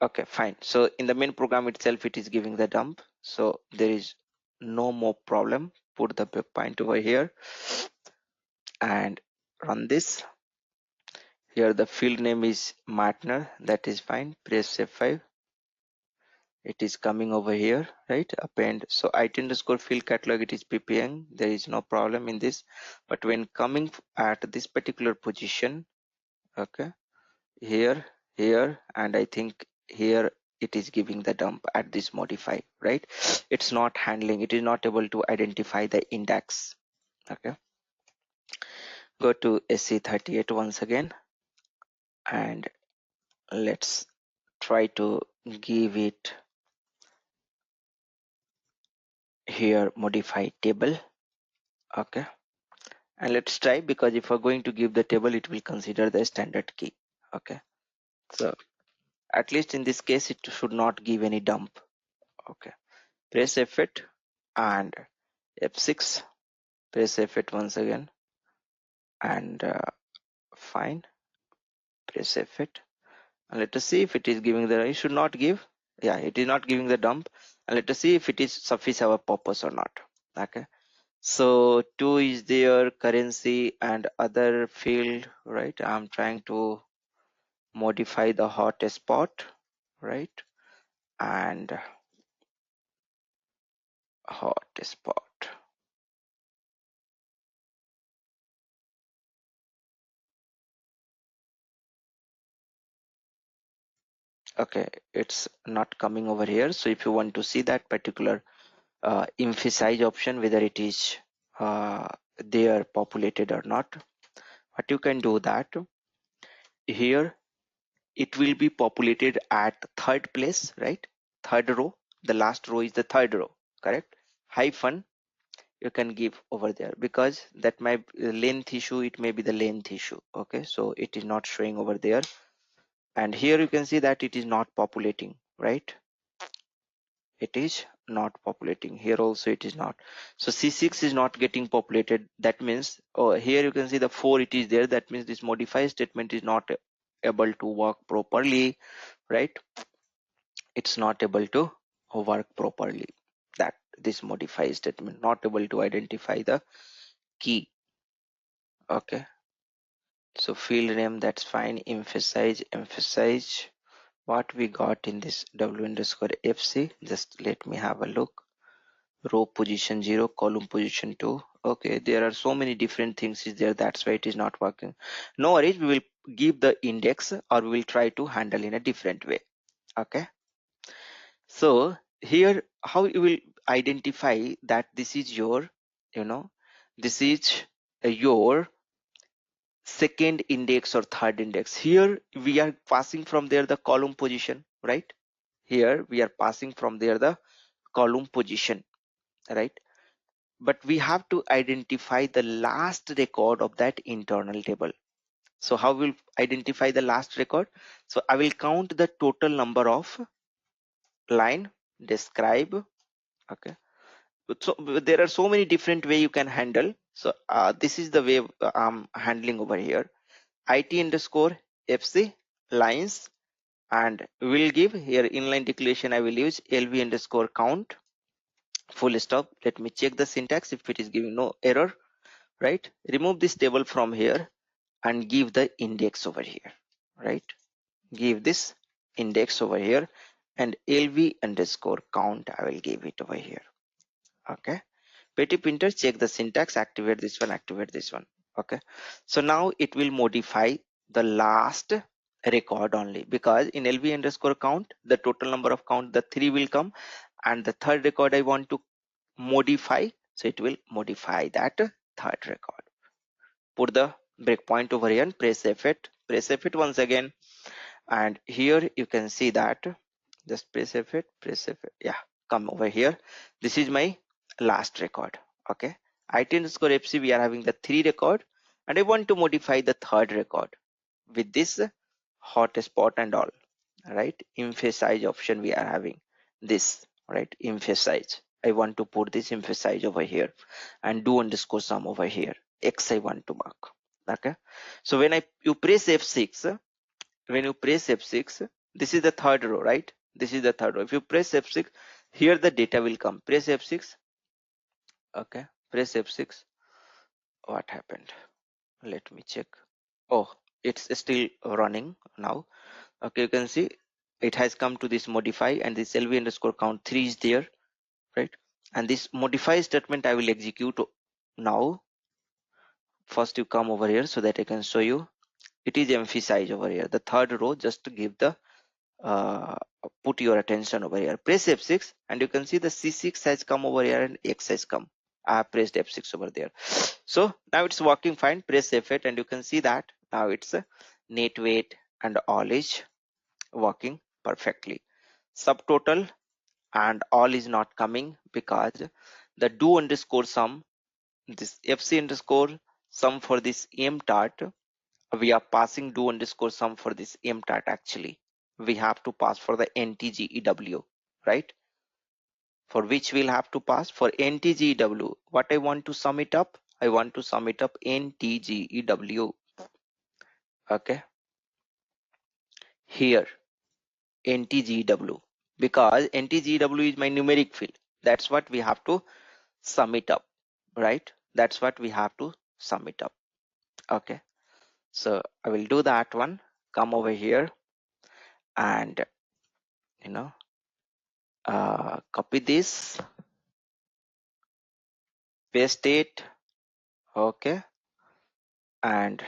Okay, fine. So in the main program itself, it is giving the dump. So there is no more problem. Put the breakpoint over here and run this. Here the field name is Martner. That is fine. Press F5. It is coming over here, right? Append. So it underscore field catalog, it is ppn. There is no problem in this. But when coming at this particular position, okay, here, here, and I think here it is giving the dump at this modify, right? It's not handling, it is not able to identify the index. Okay, go to SC38 once again and let's try to give it here modify table. Okay, and let's try, because if we're going to give the table, it will consider the standard key. Okay, so at least in this case it should not give any dump. Okay, press F8 and F6, press F8 once again, and fine, press F8, and let us see if it is giving the, it should not give, yeah, it is not giving the dump, and let us see if it is suffice our purpose or not. Okay, so 2 is there, currency and other field, right? I'm trying to modify the hotspot, right? And hotspot. Okay, it's not coming over here. So if you want to see that particular emphasize option, whether it is there populated or not, what you can do that here, it will be populated at third place, right? Third row, the last row is the third row, correct? Hyphen you can give over there, because that might length issue, it may be the length issue. Okay, so it is not showing over there, and here you can see that it is not populating, right? It is not populating here also, it is not. So C6 is not getting populated. That means, oh, here you can see the 4, it is there. That means this modify statement is not able to work properly, right? It's not able to work properly. That this modify statement not able to identify the key. Okay, so field name, that's fine. Emphasize what we got in this w underscore fc. Just let me have a look. Row position 0, column position 2. Okay, there are so many different things is there, that's why it is not working. No worries, we will give the index, or we will try to handle in a different way. Okay, so here how you will identify that this is your, you know, this is your second index or third index. Here we are passing from there the column position, right? Here we are passing from there the column position, right? But we have to identify the last record of that internal table. So how will identify the last record? So I will count the total number of line, describe. Okay, so there are so many different way you can handle. So this is the way I'm handling over here. It underscore fc lines, and we will give here inline declaration. I will use lv underscore count full stop. Let me check the syntax if it is giving no error, right? Remove this table from here and give the index over here, right? Give this index over here, and lv underscore count, I will give it over here. Okay, petty printer, check the syntax, activate this one, activate this one. Okay, so now it will modify the last record only, because in lv underscore count the total number of count, the 3 will come, and the third record I want to modify, so it will modify that third record. Put the breakpoint over here and press F8, press F8 once again, and here you can see that, just press F8, press F8, yeah, come over here. This is my last record. Okay, it underscore fc, we are having the 3 record, and I want to modify the third record with this hotspot and all, right? Emphasize option we are having this, right? Emphasize, I want to put this emphasize over here, and do underscore sum over here, x I want to mark. Okay, so when you press F6, when you press F6, this is the third row, right? This is the third row. If you press F6, here the data will come. Press F6. Okay, press F6. What happened? Let me check. Oh, it's still running now. Okay, you can see it has come to this modify, and this lv underscore count 3 is there, right? And this modify statement I will execute now. First you come over here so that I can show you. It is emphasized over here, the third row, just to give the uh, put your attention over here. Press F6, and you can see the C6 has come over here and X has come. I have pressed F6 over there. So now it's working fine. Press F8, and you can see that now it's net weight and all is working perfectly. Subtotal and all is not coming because the do underscore sum, this fc underscore sum for this mtart, we are passing do underscore sum for this mtart. Actually we have to pass for the ntgew, right? For which we'll have to pass for ntgew. What I want to sum it up, I want to sum it up ntgew. Okay, here ntgew, because ntgew is my numeric field. That's what we have to sum it up, right? That's what we have to sum it up. Okay, so I will do that one. Come over here and you know copy this, paste it. Okay, and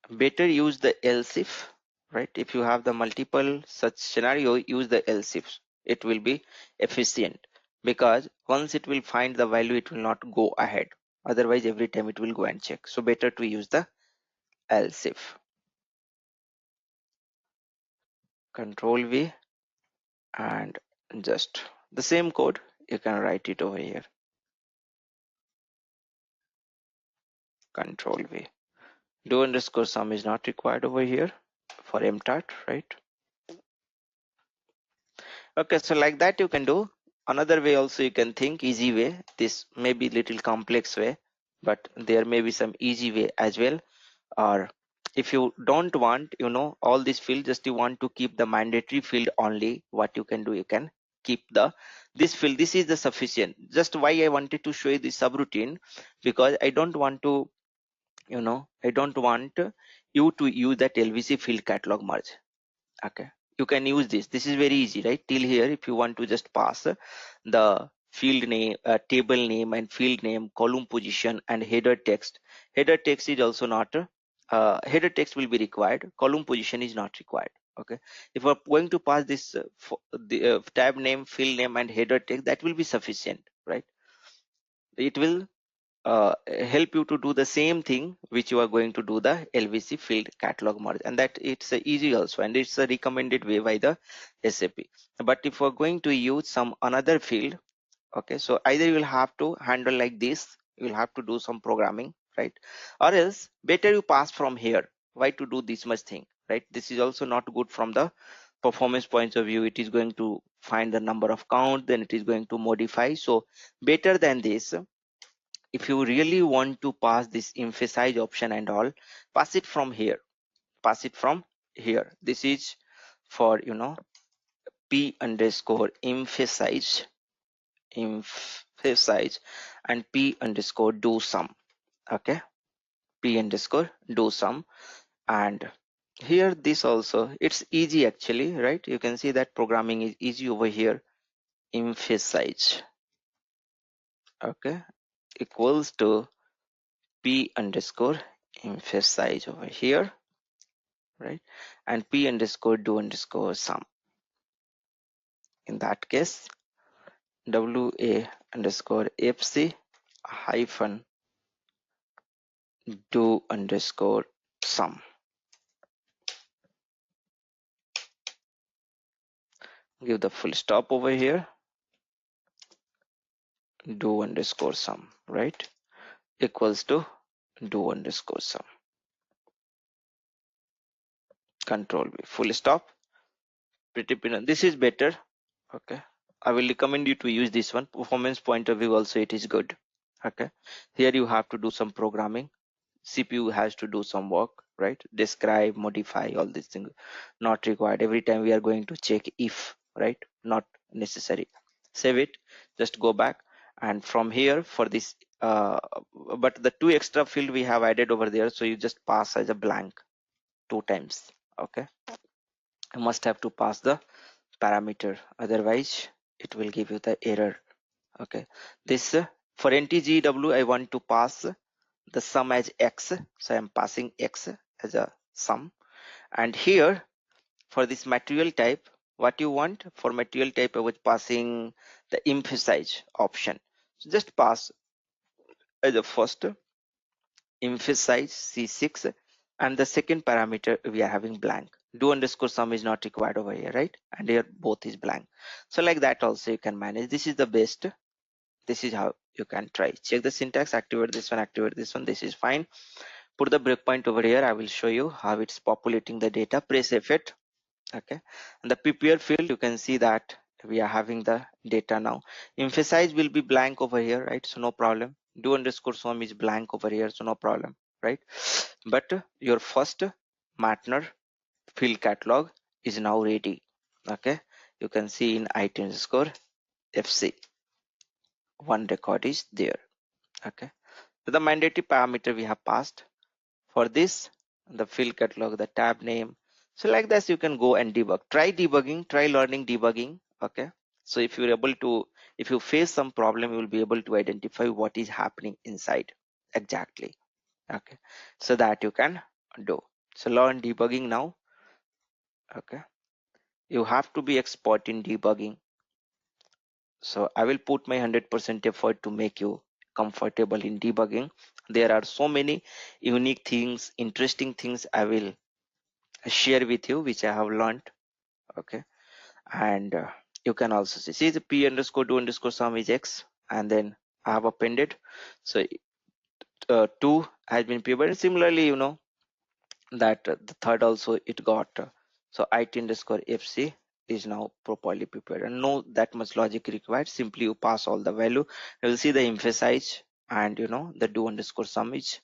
better use the else if, right? If you have the multiple such scenario, use the else if. It will be efficient, because once it will find the value, it will not go ahead. Otherwise every time it will go and check. So better to use the else if. Control V, and just the same code you can write it over here. Control V. Do underscore sum is not required over here for mtart, right? Okay, so like that you can do. Another way also you can think, easy way. This may be little complex way, but there may be some easy way as well. Or if you don't want, all this field, just you want to keep the mandatory field only, what you can do, you can keep this field. This is the sufficient. Just why I wanted to show you this subroutine, because I don't want to, I don't want you to use that LVC field catalog merge. Okay, you can use this is very easy, right? Till here, if you want to just pass the field name, table name and field name, column position and header text. Header text is also not header text will be required, column position is not required. Okay, if we're going to pass this for the tab name, field name and header text, that will be sufficient, right? It will help you to do the same thing which you are going to do the LVC field catalog merge, and that it's easy also, and it's a recommended way by the SAP. But if we're going to use some another field, okay, so either you will have to handle like this, you will have to do some programming, right? Or else better you pass from here. Why to do this much thing, right? This is also not good from the performance point of view. It is going to find the number of count, then it is going to modify. So better than this, if you really want to pass this emphasize option and all, pass it from here, pass it from here. This is for p underscore emphasize and p underscore do sum. Okay, p underscore do sum. And here this also, it's easy actually, right? You can see that programming is easy over here. Emphasize, okay, equals to p underscore emphasize over here, right? And p underscore do underscore sum. In that case, wa underscore fc hyphen do underscore sum. Give the full stop over here. Do underscore sum, right? Equals to do underscore sum. Control V, full stop. Pretty pin. This is better. Okay, I will recommend you to use this one. Performance point of view also it is good. Okay, here you have to do some programming. CPU has to do some work, right? Describe, modify, all these things not required. Every time we are going to check if, right? Not necessary. Save it, just go back, and from here for this but the two extra field we have added over there, so you just pass as a blank two times. Okay, you must have to pass the parameter, otherwise it will give you the error. Okay, this for ntgw I want to pass the sum as x, so I'm passing x as a sum. And here for this material type, what you want for material type, I was passing the emphasize option, so just pass as a first emphasize c6, and the second parameter we are having blank. Do underscore sum is not required over here, right? And here both is blank. So like that also you can manage. This is the best. This is how you can try. Check the syntax, activate this one, activate this one. This is fine. Put the breakpoint over here. I will show you how it's populating the data. Press F8. Okay, and the prepare field, you can see that we are having the data now. Emphasize will be blank over here, right? So no problem. Do underscore sum is blank over here, so no problem, right? But your first Matner field catalog is now ready. Okay, you can see in it underscore fc one record is there. Okay, so the mandatory parameter we have passed for this, the field catalog, the tab name. So like this you can go and debug. Try debugging, try learning debugging. Okay, so if you're able to, if you face some problem, you will be able to identify what is happening inside exactly. Okay, so that you can do. So learn debugging now. Okay, you have to be expert in debugging. So I will put my 100% effort to make you comfortable in debugging. There are so many unique things, interesting things I will share with you which I have learned. Okay, and you can also see the p underscore do underscore sum is x, and then I have appended. So 2 has been prepared. Similarly, you know that the third also it got so it underscore fc is now properly prepared, and no that much logic required. Simply you pass all the value. You will see the emphasize, and you know the do underscore sum is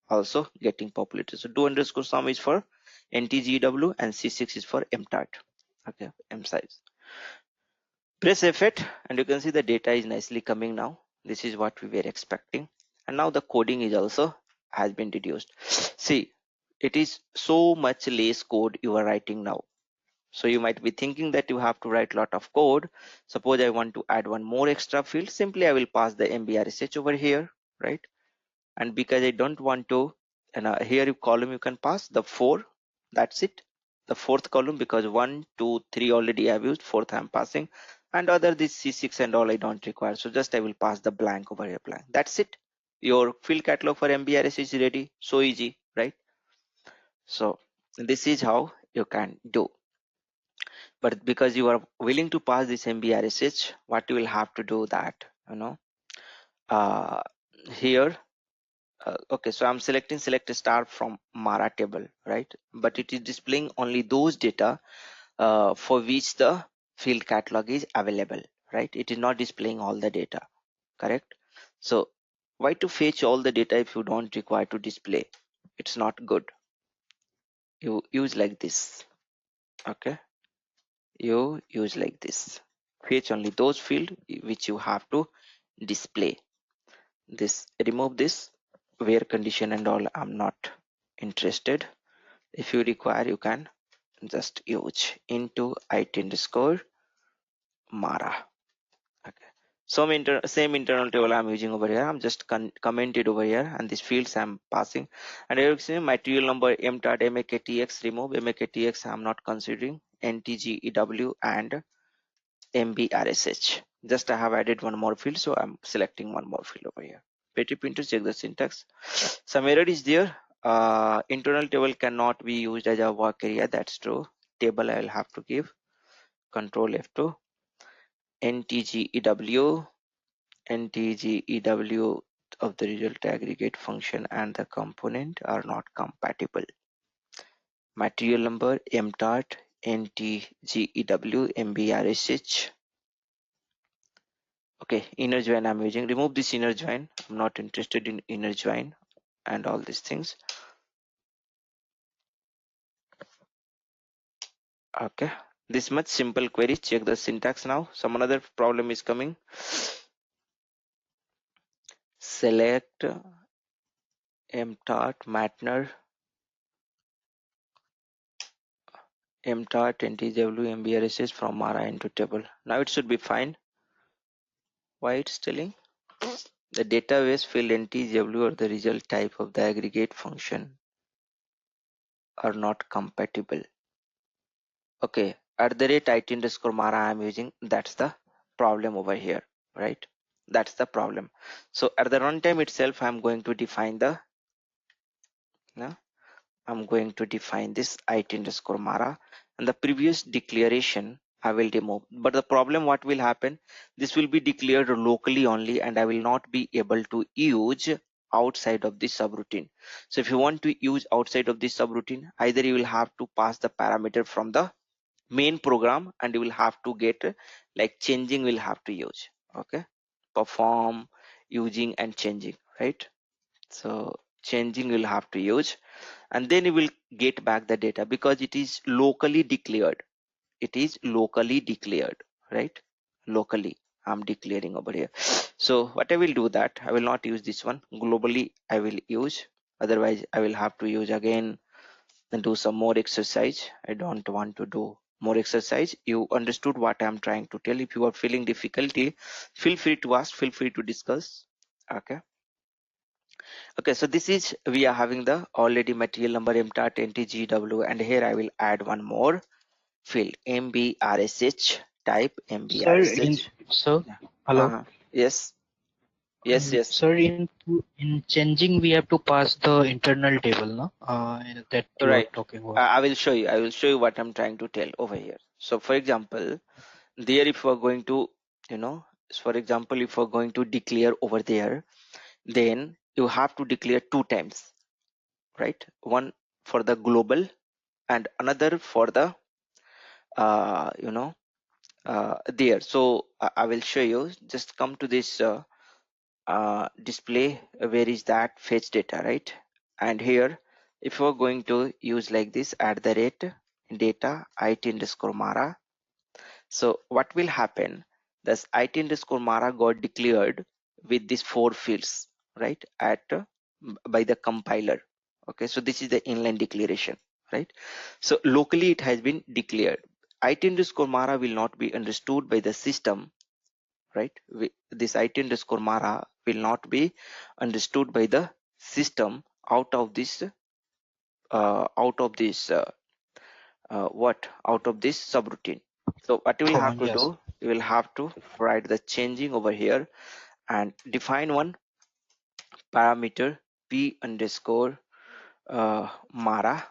also getting populated. So do underscore sum is for ntgw and c6 is for mtart. Okay, m size. Press F8 and you can see the data is nicely coming now. This is what we were expecting, and now the coding is also has been reduced. See, it is so much less code you are writing now. So you might be thinking that you have to write a lot of code. Suppose I want to add one more extra field, simply I will pass the mbrsh over here, right? And because I don't want to, and here you column you can pass the 4, that's it. The fourth column, because 1 2 3 already I have used, fourth I'm passing, and other this c6 and all I don't require, so just I will pass the blank over here, blank. That's it. Your field catalog for mbrs is ready. So easy, right? So this is how you can do. But because you are willing to pass this mbrsh, what you will have to do that, you know, uh, here okay, so I'm selecting select a star from Mara table, right? But it is displaying only those data for which the field catalog is available, right? It is not displaying all the data, correct? So why to fetch all the data if you don't require to display? It's not good. You use like this. Okay, you use like this. Fetch only those field which you have to display. This, remove this where condition and all, I'm not interested. If you require you can just use into it underscore Mara. Okay, same internal table I'm using over here. I'm just commented over here, and these fields I'm passing. And here you see material number mtart maktx, remove maktx I'm not considering, ntgew and mbrsh. Just I have added one more field, so I'm selecting one more field over here. Petty printer, check the syntax. Some error is there. Internal table cannot be used as a work area. That's true. Table I'll have to give control F2. ntgew ntgew of the result aggregate function and the component are not compatible. Material number mtart ntgew mbrsh. Okay, inner join I'm using. Remove this inner join. I'm not interested in inner join and all these things. Okay, this much simple query. Check the syntax now. Some another problem is coming. Select mtart matner mtart ntw mbrss from Mara into table. Now it should be fine. Why it's telling the database field ntw or the result type of the aggregate function are not compatible. Okay, at the rate it underscore Mara I'm using, that's the problem over here, right? That's the problem. So at the runtime itself I'm going to define the I'm going to define this it underscore Mara, and the previous declaration I will remove. But the problem what will happen, this will be declared locally only, and I will not be able to use outside of this subroutine. So if you want to use outside of this subroutine, either you will have to pass the parameter from the main program, and you will have to get like changing will have to use. Okay, perform, using and changing, right? So changing will have to use, and then you will get back the data because it is locally declared. It is locally declared, right? Locally I'm declaring over here. So what I will do, that I will not use this one, globally I will use, otherwise I will have to use again and do some more exercise. I don't want to do more exercise. You understood what I'm trying to tell. If you are feeling difficulty, feel free to ask, feel free to discuss. Okay. Okay, so this is, we are having the already material number mtat ntgw, and here I will add one more field, mbrsh type, Sir, in mbrsh. sir, Yeah. hello. Yes, yes, yes. Sir, in changing we have to pass the internal table, no? That you are Right. talking about. I will show you. I will show you what I'm trying to tell over here. So for example, there if we're going to, you know, for example, if we're going to declare over there, then you have to declare two times, right? One for the global and another for the you know, there. So I will show you. Just come to this display. Where is that fetch data, right? And here if you're going to use like this at the rate data it underscore Mara. So what will happen, this it underscore Mara got declared with these four fields, right, at by the compiler. Okay, so this is the inline declaration, right? So locally it has been declared. It underscore Mara will not be understood by the system, right? This it underscore Mara will not be understood by the system out of this what out of this subroutine. So what you will have to Yes. do, you will have to write the changing over here and define one parameter p underscore Mara.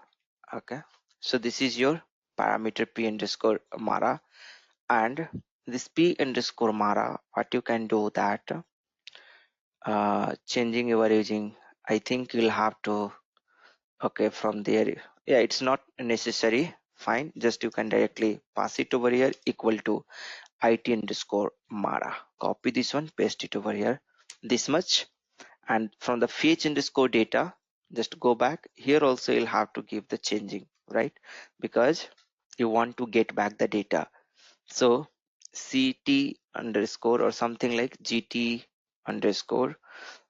Okay, so this is your parameter p underscore Mara, and this p underscore Mara, what you can do that changing you are using, I think you'll have to, okay, from there, yeah, it's not necessary, fine, just you can directly pass it over here equal to it underscore Mara. Copy this one, paste it over here, this much, and from the fetch underscore data, just go back here. Also, you'll have to give the changing, right? Because you want to get back the data. So ct underscore or something like gt underscore,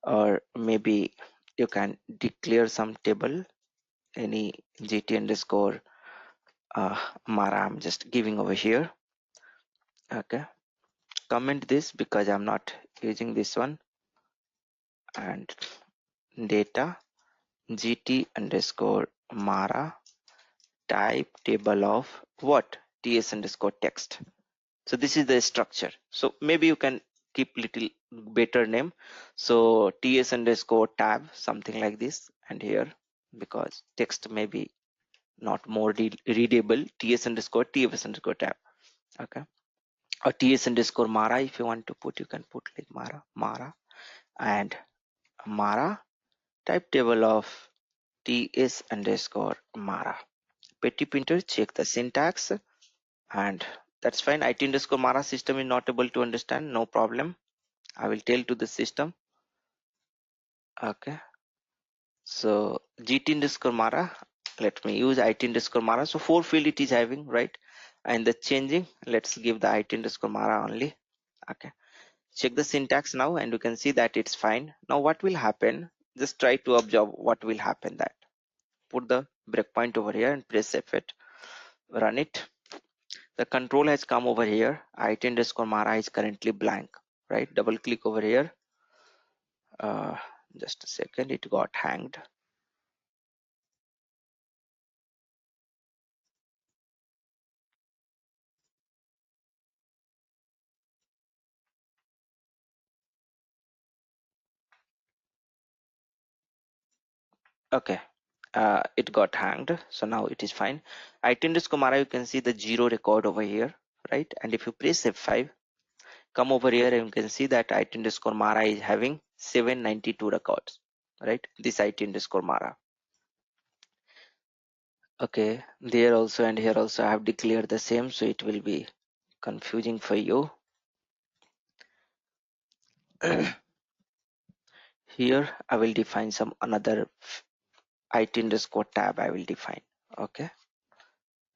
or maybe you can declare some table, any gt underscore Mara. I'm just giving over here. Okay, comment this because I'm not using this one, and data gt underscore Mara type table of what, ts underscore text. So this is the structure. So maybe you can keep little better name. So ts underscore tab, something like this, and here because text may be not more readable, ts underscore tfs underscore tab. Okay, or ts underscore Mara, if you want to put, you can put like Mara and Mara type table of ts underscore Mara. Petty printer, check the syntax, and that's fine. It underscore Mara system is not able to understand, no problem. I will tell to the system. Okay, so gt underscore Mara, let me use it underscore Mara. So four field it is having, right? And the changing, let's give the it underscore Mara only. Okay, check the syntax now, and you can see that it's fine. Now what will happen, just try to observe what will happen. That put the breakpoint over here and press F8, run it. The control has come over here. It underscore Mara is currently blank, right? Double click over here. uh, just a second, it got hanged. Okay, it got hanged, so now it is fine. IT underscore Mara, you can see the 0 record over here, right? And if you press F5, come over here and you can see that IT underscore Mara is having 792 records, right? This IT underscore Mara. Okay, there also and here also I have declared the same, so it will be confusing for you. Here I will define some another IT underscore tab I will define. Okay,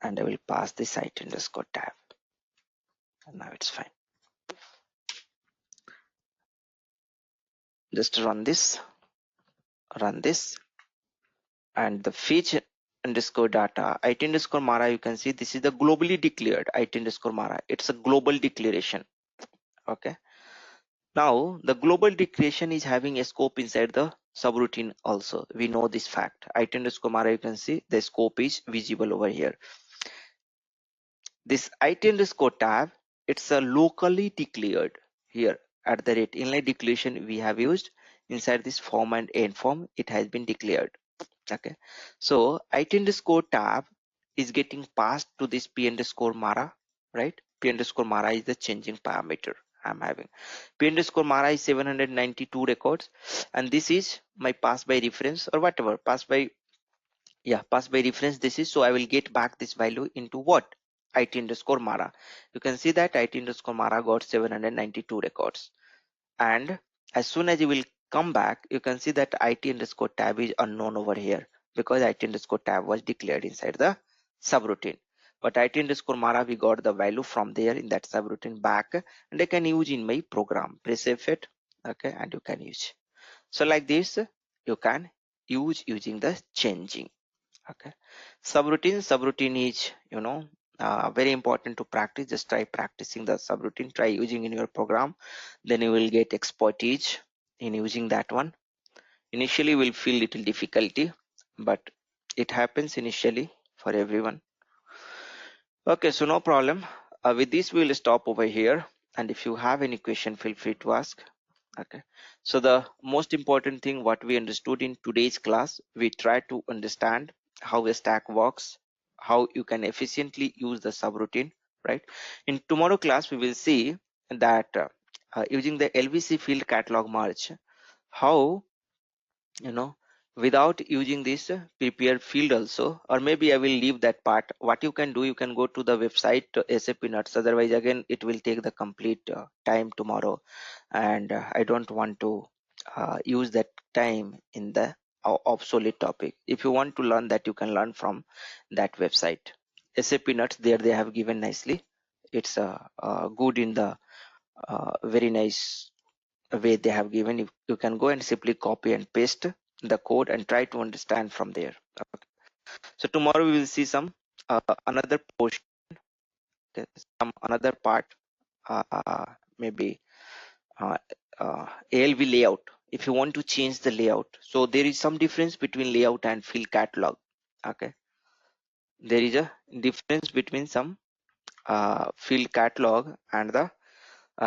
and I will pass this IT underscore tab, and now it's fine. Just run this, and the fetch underscore data IT underscore Mara, you can see this is the globally declared IT underscore Mara. It's a global declaration. Okay, now the global declaration is having a scope inside the subroutine also. We know this fact. IT underscore Mara, you can see the scope is visible over here. This IT underscore tab, it's a locally declared here at the rate inline declaration we have used inside this form and end form. It has been declared. Okay, so IT underscore tab is getting passed to this P underscore Mara, right? P underscore Mara is the changing parameter I'm having. P underscore Mara is 792 records, and this is my pass by reference or whatever pass by reference this is. So I will get back this value into what? IT underscore Mara. You can see that IT underscore Mara got 792 records, and as soon as you will come back, you can see that IT underscore tab is unknown over here because IT underscore tab was declared inside the subroutine. But IT underscore Mara, we got the value from there in that subroutine back, and I can use in my program. Press F8, okay, and you can use. So like this, you can use using the changing. Okay, subroutine is very important to practice. Just try practicing the subroutine, try using in your program, then you will get expertise in using that one. Initially will feel little difficulty, but it happens initially for everyone. Okay, so no problem. With this we'll stop over here, and if you have any question, feel free to ask. Okay, so the most important thing what we understood in today's class, we try to understand how a stack works, how you can efficiently use the subroutine, right? In tomorrow class we will see that using the LVC field catalog merge, how without using this prepare field also, or maybe I will leave that part. What you can do, you can go to the website SAP Nuts, otherwise again it will take the complete time tomorrow, and I don't want to use that time in the obsolete topic. If you want to learn that, you can learn from that website SAP Nuts. There they have given nicely. It's good in the very nice way they have given. You can go and simply copy and paste the code and try to understand from there. Okay. So tomorrow we will see some another portion, okay, some another part, maybe uh, ALV layout. If you want to change the layout, so there is some difference between layout and field catalog. Okay, there is a difference between some field catalog and the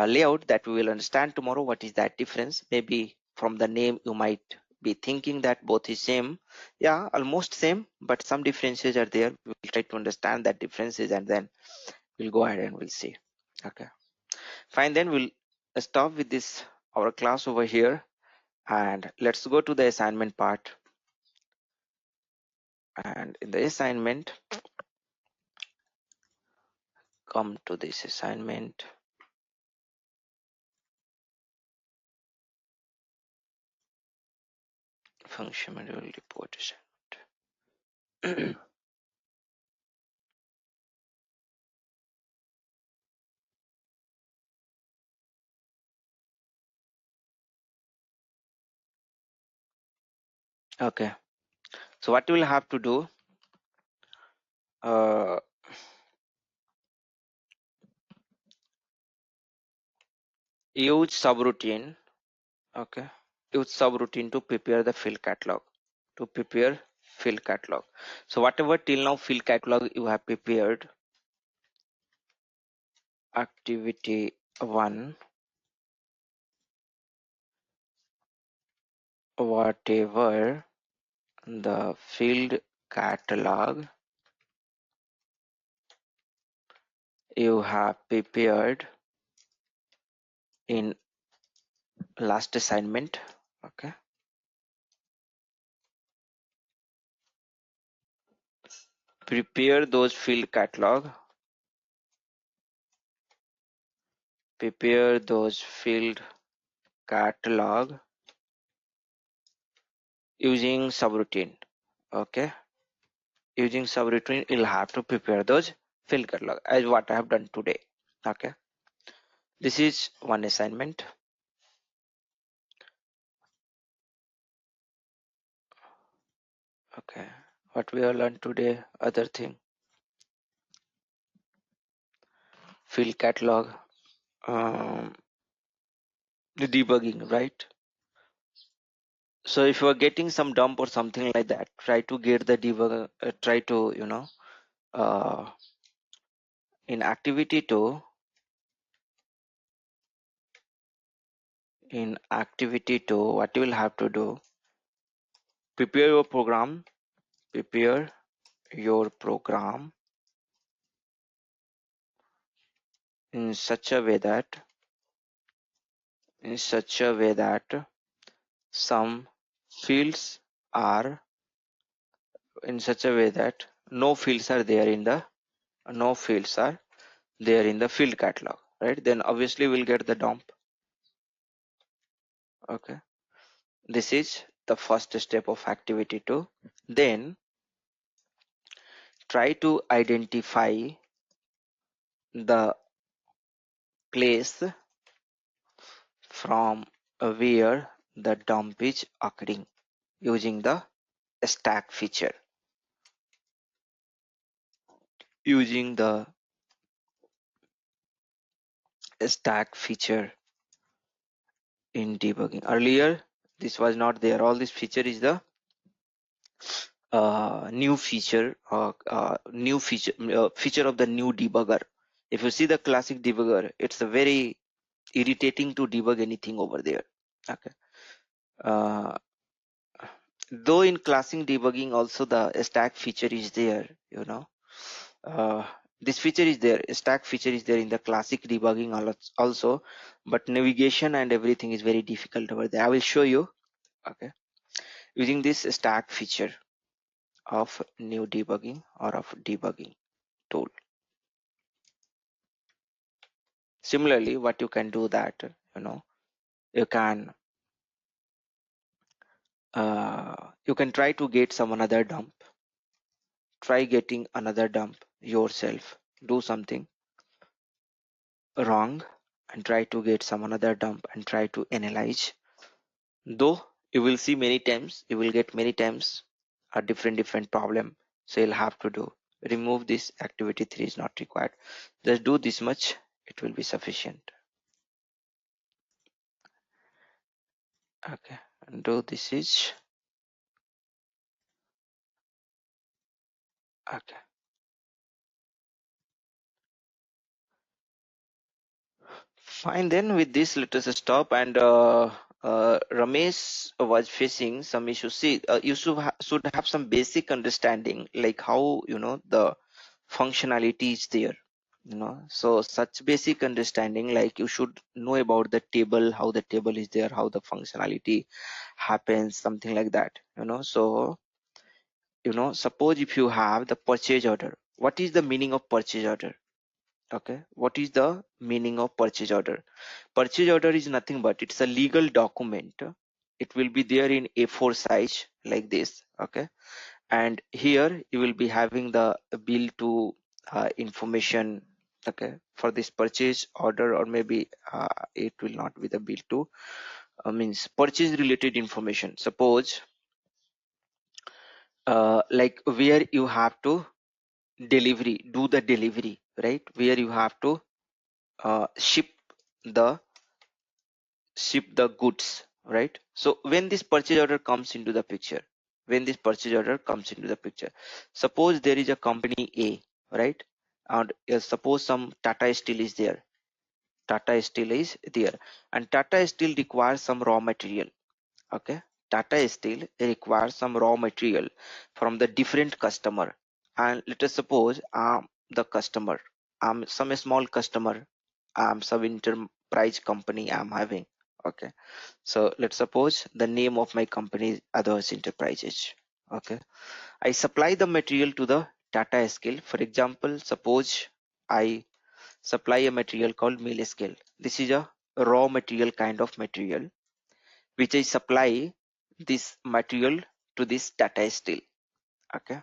layout that we will understand tomorrow. What is that difference? Maybe from the name you might be thinking that both is same. Yeah, almost same, but some differences are there. We'll try to understand that differences, and then we'll go ahead and we'll see. Okay, fine, then we'll stop with this our class over here, and let's go to the assignment part. And in the assignment, come to this assignment. Function manual report assignment. Okay, so what we'll have to do, uh, use subroutine. Okay, use subroutine to prepare the field catalog. So whatever till now field catalog you have prepared, activity 1, whatever the field catalog you have prepared in last assignment. Okay, prepare those field catalog, prepare those field catalog using subroutine. Okay, using subroutine you'll have to prepare those field catalog as what I have done today. Okay, this is one assignment. Okay, what we have learned today, other thing, field catalog, the debugging, right? So if you are getting some dump or something like that, try to get the debugger, try to, uh, in activity 2, what you will have to do, prepare your program, prepare your program in such a way that, some fields are in such a way that no fields are there in the field catalog, right? Then obviously we'll get the dump. Okay, this is the first step of activity 2. Then try to identify the place from where the dump is occurring using the stack feature. Using the stack feature in debugging. Earlier this was not there. All this feature is the new feature feature of the new debugger. If you see the classic debugger, it's a very irritating to debug anything over there. Okay, though in classic debugging also the stack feature is there, uh, this feature is there, stack feature is there in the classic debugging also, but navigation and everything is very difficult over there. I will show you. Okay, using this stack feature of new debugging or of debugging tool. Similarly, what you can do that, you can try to get some another dump. Try getting another dump yourself. Do something wrong and try to get some another dump and try to analyze. Though you will see many times, you will get many times a different problem. So you'll have to do. Remove this, activity 3 is not required. Just do this much, it will be sufficient. Okay, and do this is okay. Fine, then with this, let us stop. And Ramesh was facing some issues. See, you should have some basic understanding, like how, the functionality is there. So such basic understanding, like you should know about the table, how the table is there, how the functionality happens, something like that. So, suppose if you have the purchase order, what is the meaning of purchase order? Okay, what is the meaning of purchase order? Purchase order is nothing but it's a legal document. It will be there in A4 size like this. Okay, and here you will be having the bill to information. Okay, for this purchase order, or maybe it will not be the bill to means purchase related information. Suppose like where you have to do the delivery, right? Where you have to ship the goods, right? So when this purchase order comes into the picture, suppose there is a company A, right? And suppose some Tata Steel is there. And Tata Steel requires some raw material. Okay, Tata Steel requires some raw material from the different customer, and let us suppose I'm the customer, I'm some small customer, I'm some enterprise company I'm having. Okay, so let's suppose the name of my company is Others Enterprises. Okay, I supply the material to the Tata Steel. For example, suppose I supply a material called mill scale. This is a raw material kind of material which I supply this material to this Tata Steel. Okay,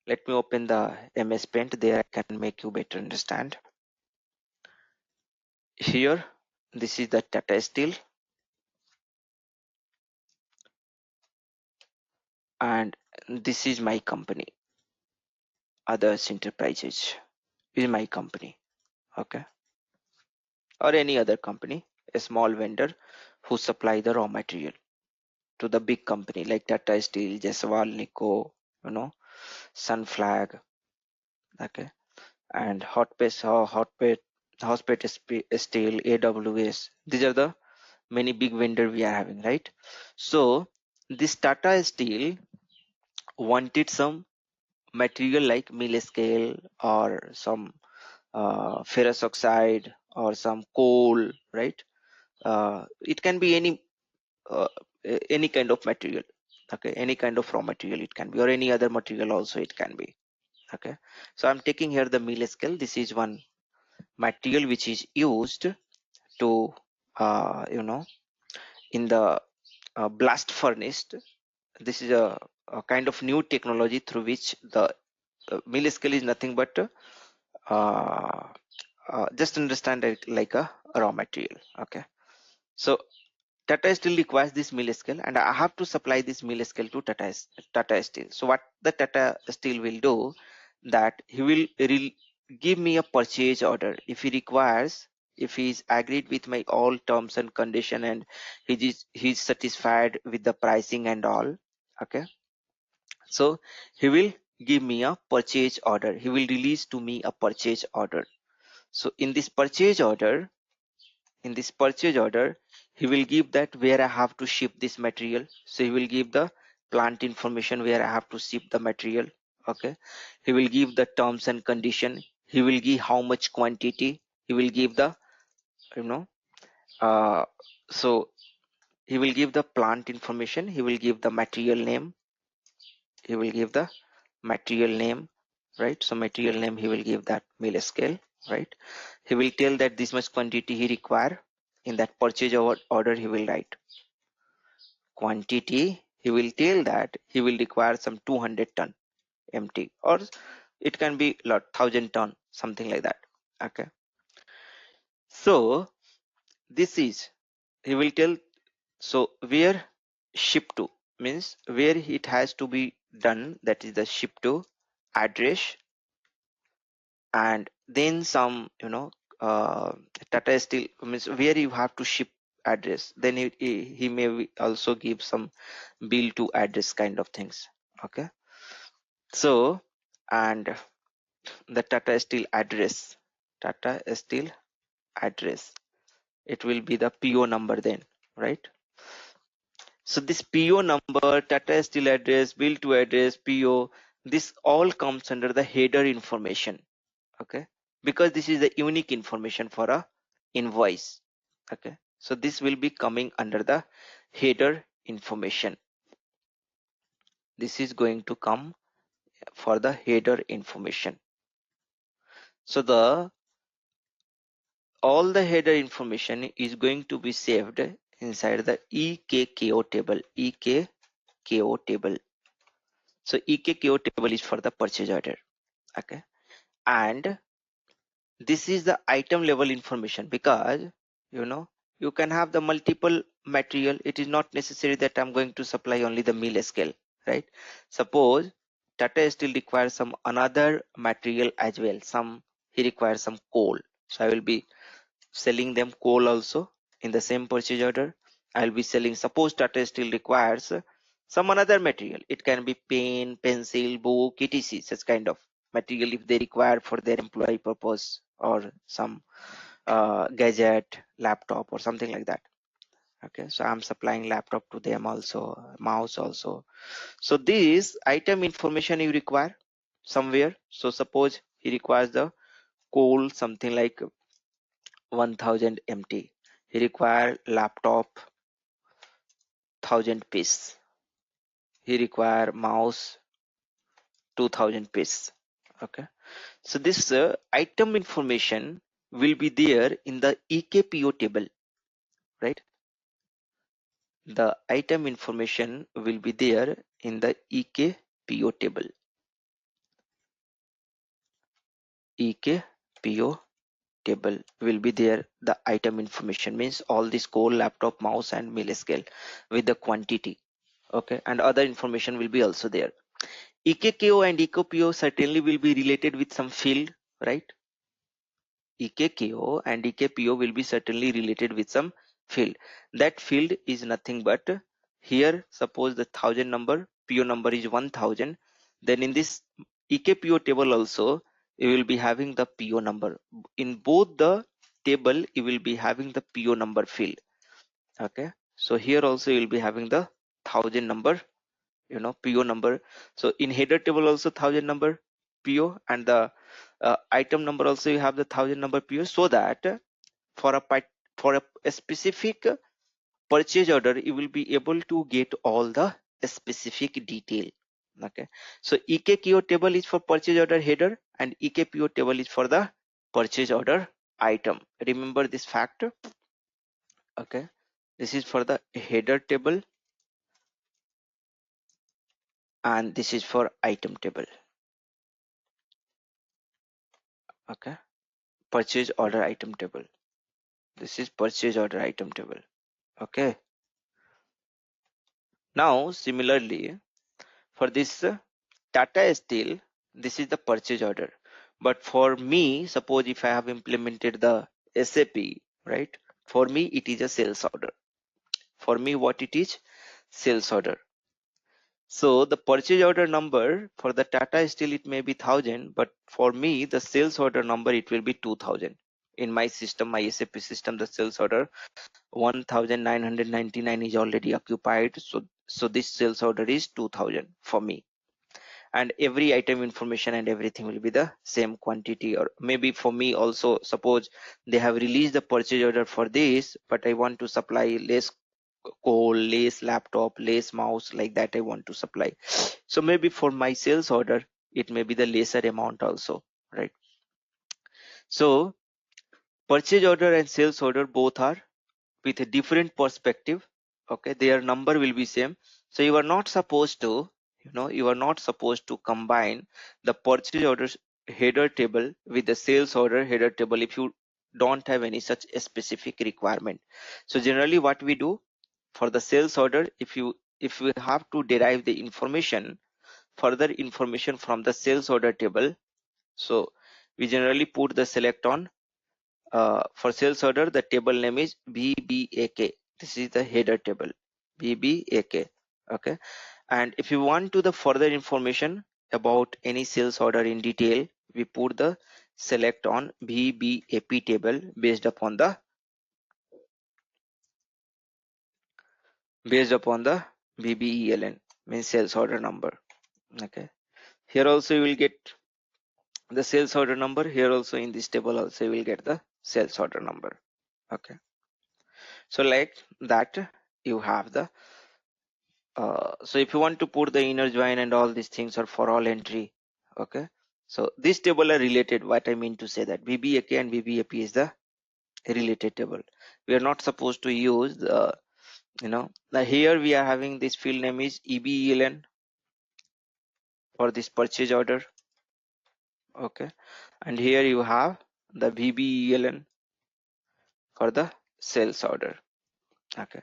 let me open the MS Paint. There I can make you better understand. Here, this is the Tata Steel, and this is my company. Others Enterprises is my company. Okay, or any other company, a small vendor who supply the raw material to the big company like Tata Steel, Jaiswal, Nico, Sunflag. Okay, and Hotpet Steel, AWS. These are the many big vendor we are having, right? So this Tata Steel wanted some material like mill scale or some ferrous oxide or some coal, right? It can be uh, any kind of material. Okay, any kind of raw material it can be, or any other material also it can be. Okay, so I'm taking here the mill scale. This is one material which is used to in the blast furnace. This is a kind of new technology through which the mill scale is nothing but uh, just understand it like a raw material. Okay, so Tata Steel requires this mill scale, and I have to supply this mill scale to Tata Steel. So what the Tata Steel will do, that he will give me a purchase order if he requires, if he is agreed with my all terms and condition, and he's satisfied with the pricing and all. Okay, so he will give me a purchase order. He will release to me a purchase order. So in this purchase order, he will give that where I have to ship this material. So he will give the plant information where I have to ship the material. Okay, he will give the terms and condition. He will give how much quantity. He will give the you know uh, so he will give the plant information. He will give the material name. He will give the material name, right? So material name, he will give that mill scale, right? He will tell that this much quantity he require. In that purchase order, he will write quantity. He will tell that he will require some 200 ton empty, or it can be lot 1000 ton, something like that. Okay, so this is, he will tell, so where ship to means where it has to be done, that is the ship to address, and then some Tata Steel means where you have to ship address. Then he may also give some bill to address kind of things. Okay, so and the Tata Steel address, it will be the PO number then, right? So this PO number, Tata Steel address, bill to address, PO, this all comes under the header information. Okay, because this is the unique information for a invoice. Okay, so this will be coming under the header information. This is going to come for the header information. So the all the header information is going to be saved inside the EKKO table. EKKO table. So EKKO table is for the purchase order. Okay, and this is the item level information, because you know you can have the multiple material. It is not necessary that I'm going to supply only the mill scale, right? Suppose Tata Steel requires some another material as well. Some he requires some coal, so I will be selling them coal also in the same purchase order. I'll be selling, suppose Tata Steel requires some another material. It can be pen, pencil, book, etc. Such kind of material if they require for their employee purpose, or some gadget, laptop or something like that. Okay, so I'm supplying laptop to them also, mouse also. So this item information you require somewhere. So suppose he requires the coal something like 1000 MT. He require laptop 1000 piece. He require mouse 2000 piece. Okay, so this item information will be there in the EKPO table, right? The item information will be there in the EKPO table. EKPO table will be there. The item information means all this core laptop, mouse and mill scale with the quantity. Okay, and other information will be also there. EKKO and EKPO certainly will be related with some field, right? EKKO and EKPO will be certainly related with some field. That field is nothing but here suppose the 1000 number, PO number is 1000. Then in this EKPO table also you will be having the PO number. In both the table you will be having the PO number field. Okay, so here also you will be having the 1000 number, PO number. So in header table also 1000 number PO, and the item number also you have the 1000 number PO, so that for a specific purchase order you will be able to get all the specific detail. Okay, so EKKO table is for purchase order header and EKPO table is for the purchase order item. Remember this fact. Okay, this is for the header table and this is for item table. Okay, purchase order item table. This is purchase order item table. Okay, now similarly for this Tata Steel, this is the purchase order. But for me, suppose if I have implemented the SAP, right? For me, it is a sales order. For me, what it is? Sales order. So the purchase order number for the Tata Steel, it may be 1000, but for me, the sales order number, it will be 2000. In my system, my SAP system, the sales order 1999 is already occupied. So this sales order is 2000 for me, and every item information and everything will be the same quantity. Or maybe for me also, suppose they have released the purchase order for this, but I want to supply less coal, less laptop, less mouse, like that I want to supply. So maybe for my sales order it may be the lesser amount also, right? So purchase order and sales order both are with a different perspective. Okay, their number will be same. So you are not supposed to, you are not supposed to combine the purchase order header table with the sales order header table if you don't have any such specific requirement. So generally what we do for the sales order, if we have to derive the information, further information from the sales order table, so we generally put the select on. For sales order, the table name is BBAK. This is the header table, BBAK. Okay, and if you want to the further information about any sales order in detail, we put the select on BBAP table based upon the BBELN, means sales order number. Okay, here also you will get the sales order number. Here also in this table also you will get the sales order number. Okay, so like that you have the so if you want to put the inner join and all these things are for all entry. Okay, so this table are related. What I mean to say that BBAK and BBAP is the related table. We are not supposed to use the, now here we are having this field name is EBELN for this purchase order. Okay, and here you have the BBELN for the sales order. Okay,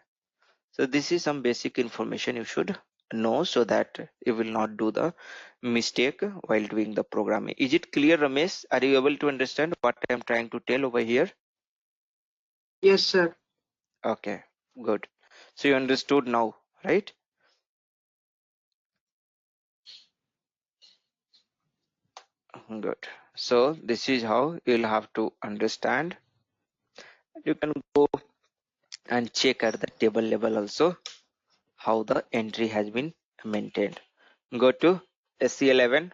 so this is some basic information you should know so that you will not do the mistake while doing the programming. Is it clear, Ramesh? Are you able to understand what I am trying to tell over here? Yes, sir. Okay, good. So you understood now, right? Good. So this is how you'll have to understand. You can go and check at the table level also how the entry has been maintained. Go to SC11,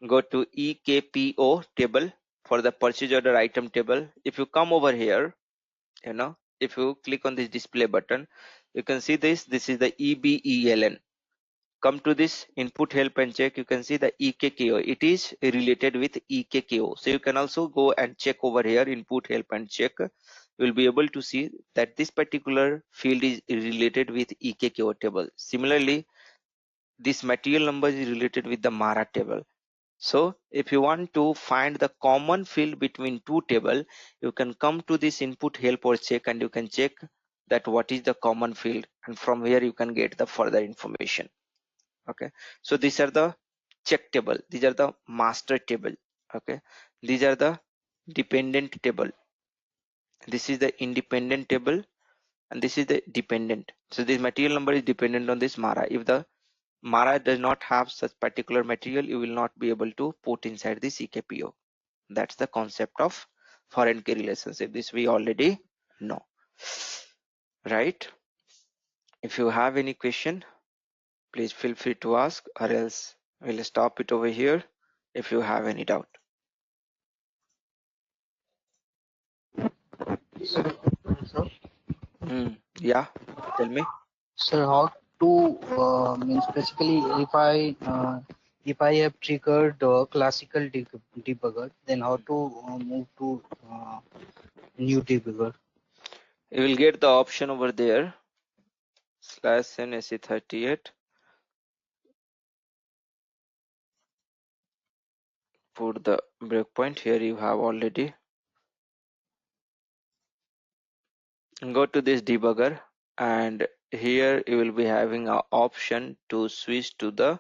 go to EKPO table for the purchase order item table. If you come over here, if you click on this display button, you can see this is the EBELN. Come to this input help and check, you can see the EKKO, it is related with EKKO. So you can also go and check over here, input help and check. You will be able to see that this particular field is related with EKKO table. Similarly, this material number is related with the MARA table. So if you want to find the common field between two table, you can come to this input help or check and you can check that what is the common field, and from here you can get the further information. Okay, so these are the check table, these are the master table. Okay, these are the dependent table, this is the independent table, and this is the dependent. So this material number is dependent on this MARA. If the MARA does not have such particular material, you will not be able to put inside the CKPO. That's the concept of foreign key relationship. This we already know, right? If you have any question, please feel free to ask, or else we'll stop it over here if you have any doubt. Sir, sir, Yeah, tell me. sir, how to means basically if I have triggered classical debugger, then how to move to new debugger? You will get the option over there /NSE38. Put the breakpoint here. You have already. Go to this debugger, and here you will be having an option to switch to the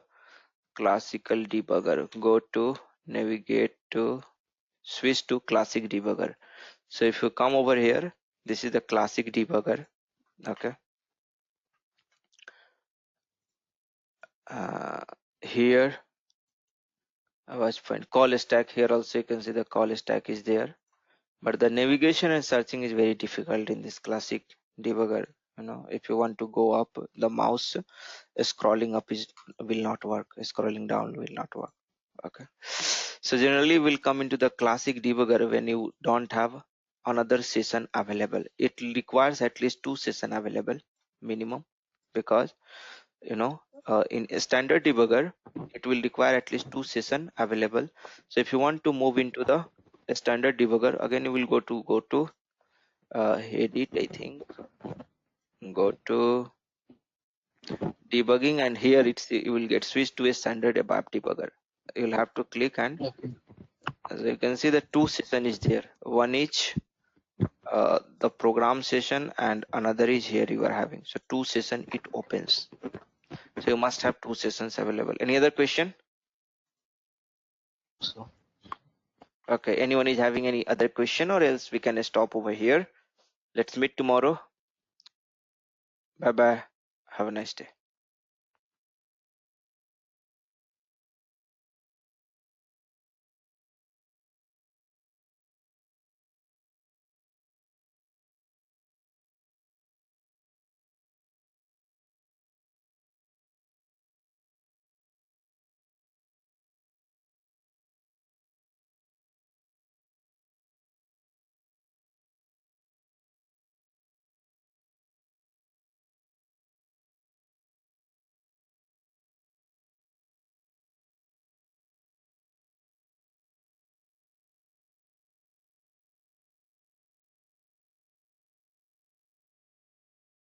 classical debugger. Go to navigate to switch to classic debugger. So if you come over here, this is the classic debugger. Okay, here I was fine. Call stack, here also you can see the call stack is there, but the navigation and searching is very difficult in this classic debugger. If you want to go up, the mouse scrolling up will not work, scrolling down will not work. Okay, so generally we'll come into the classic debugger when you don't have another session available. It requires at least 2 session available minimum, because in a standard debugger it will require at least 2 session available. So if you want to move into the standard debugger, again you will go to edit, I think, go to debugging, and here you will get switched to a standard ABAP debugger. You'll have to click, and Okay. as you can see, the 2 session is there. One is the program session, and another is here you are having. So 2 session it opens. So you must have 2 sessions available. Any other question? So Okay, anyone is having any other question, or else we can stop over here. Let's meet tomorrow. Bye bye. Have a nice day.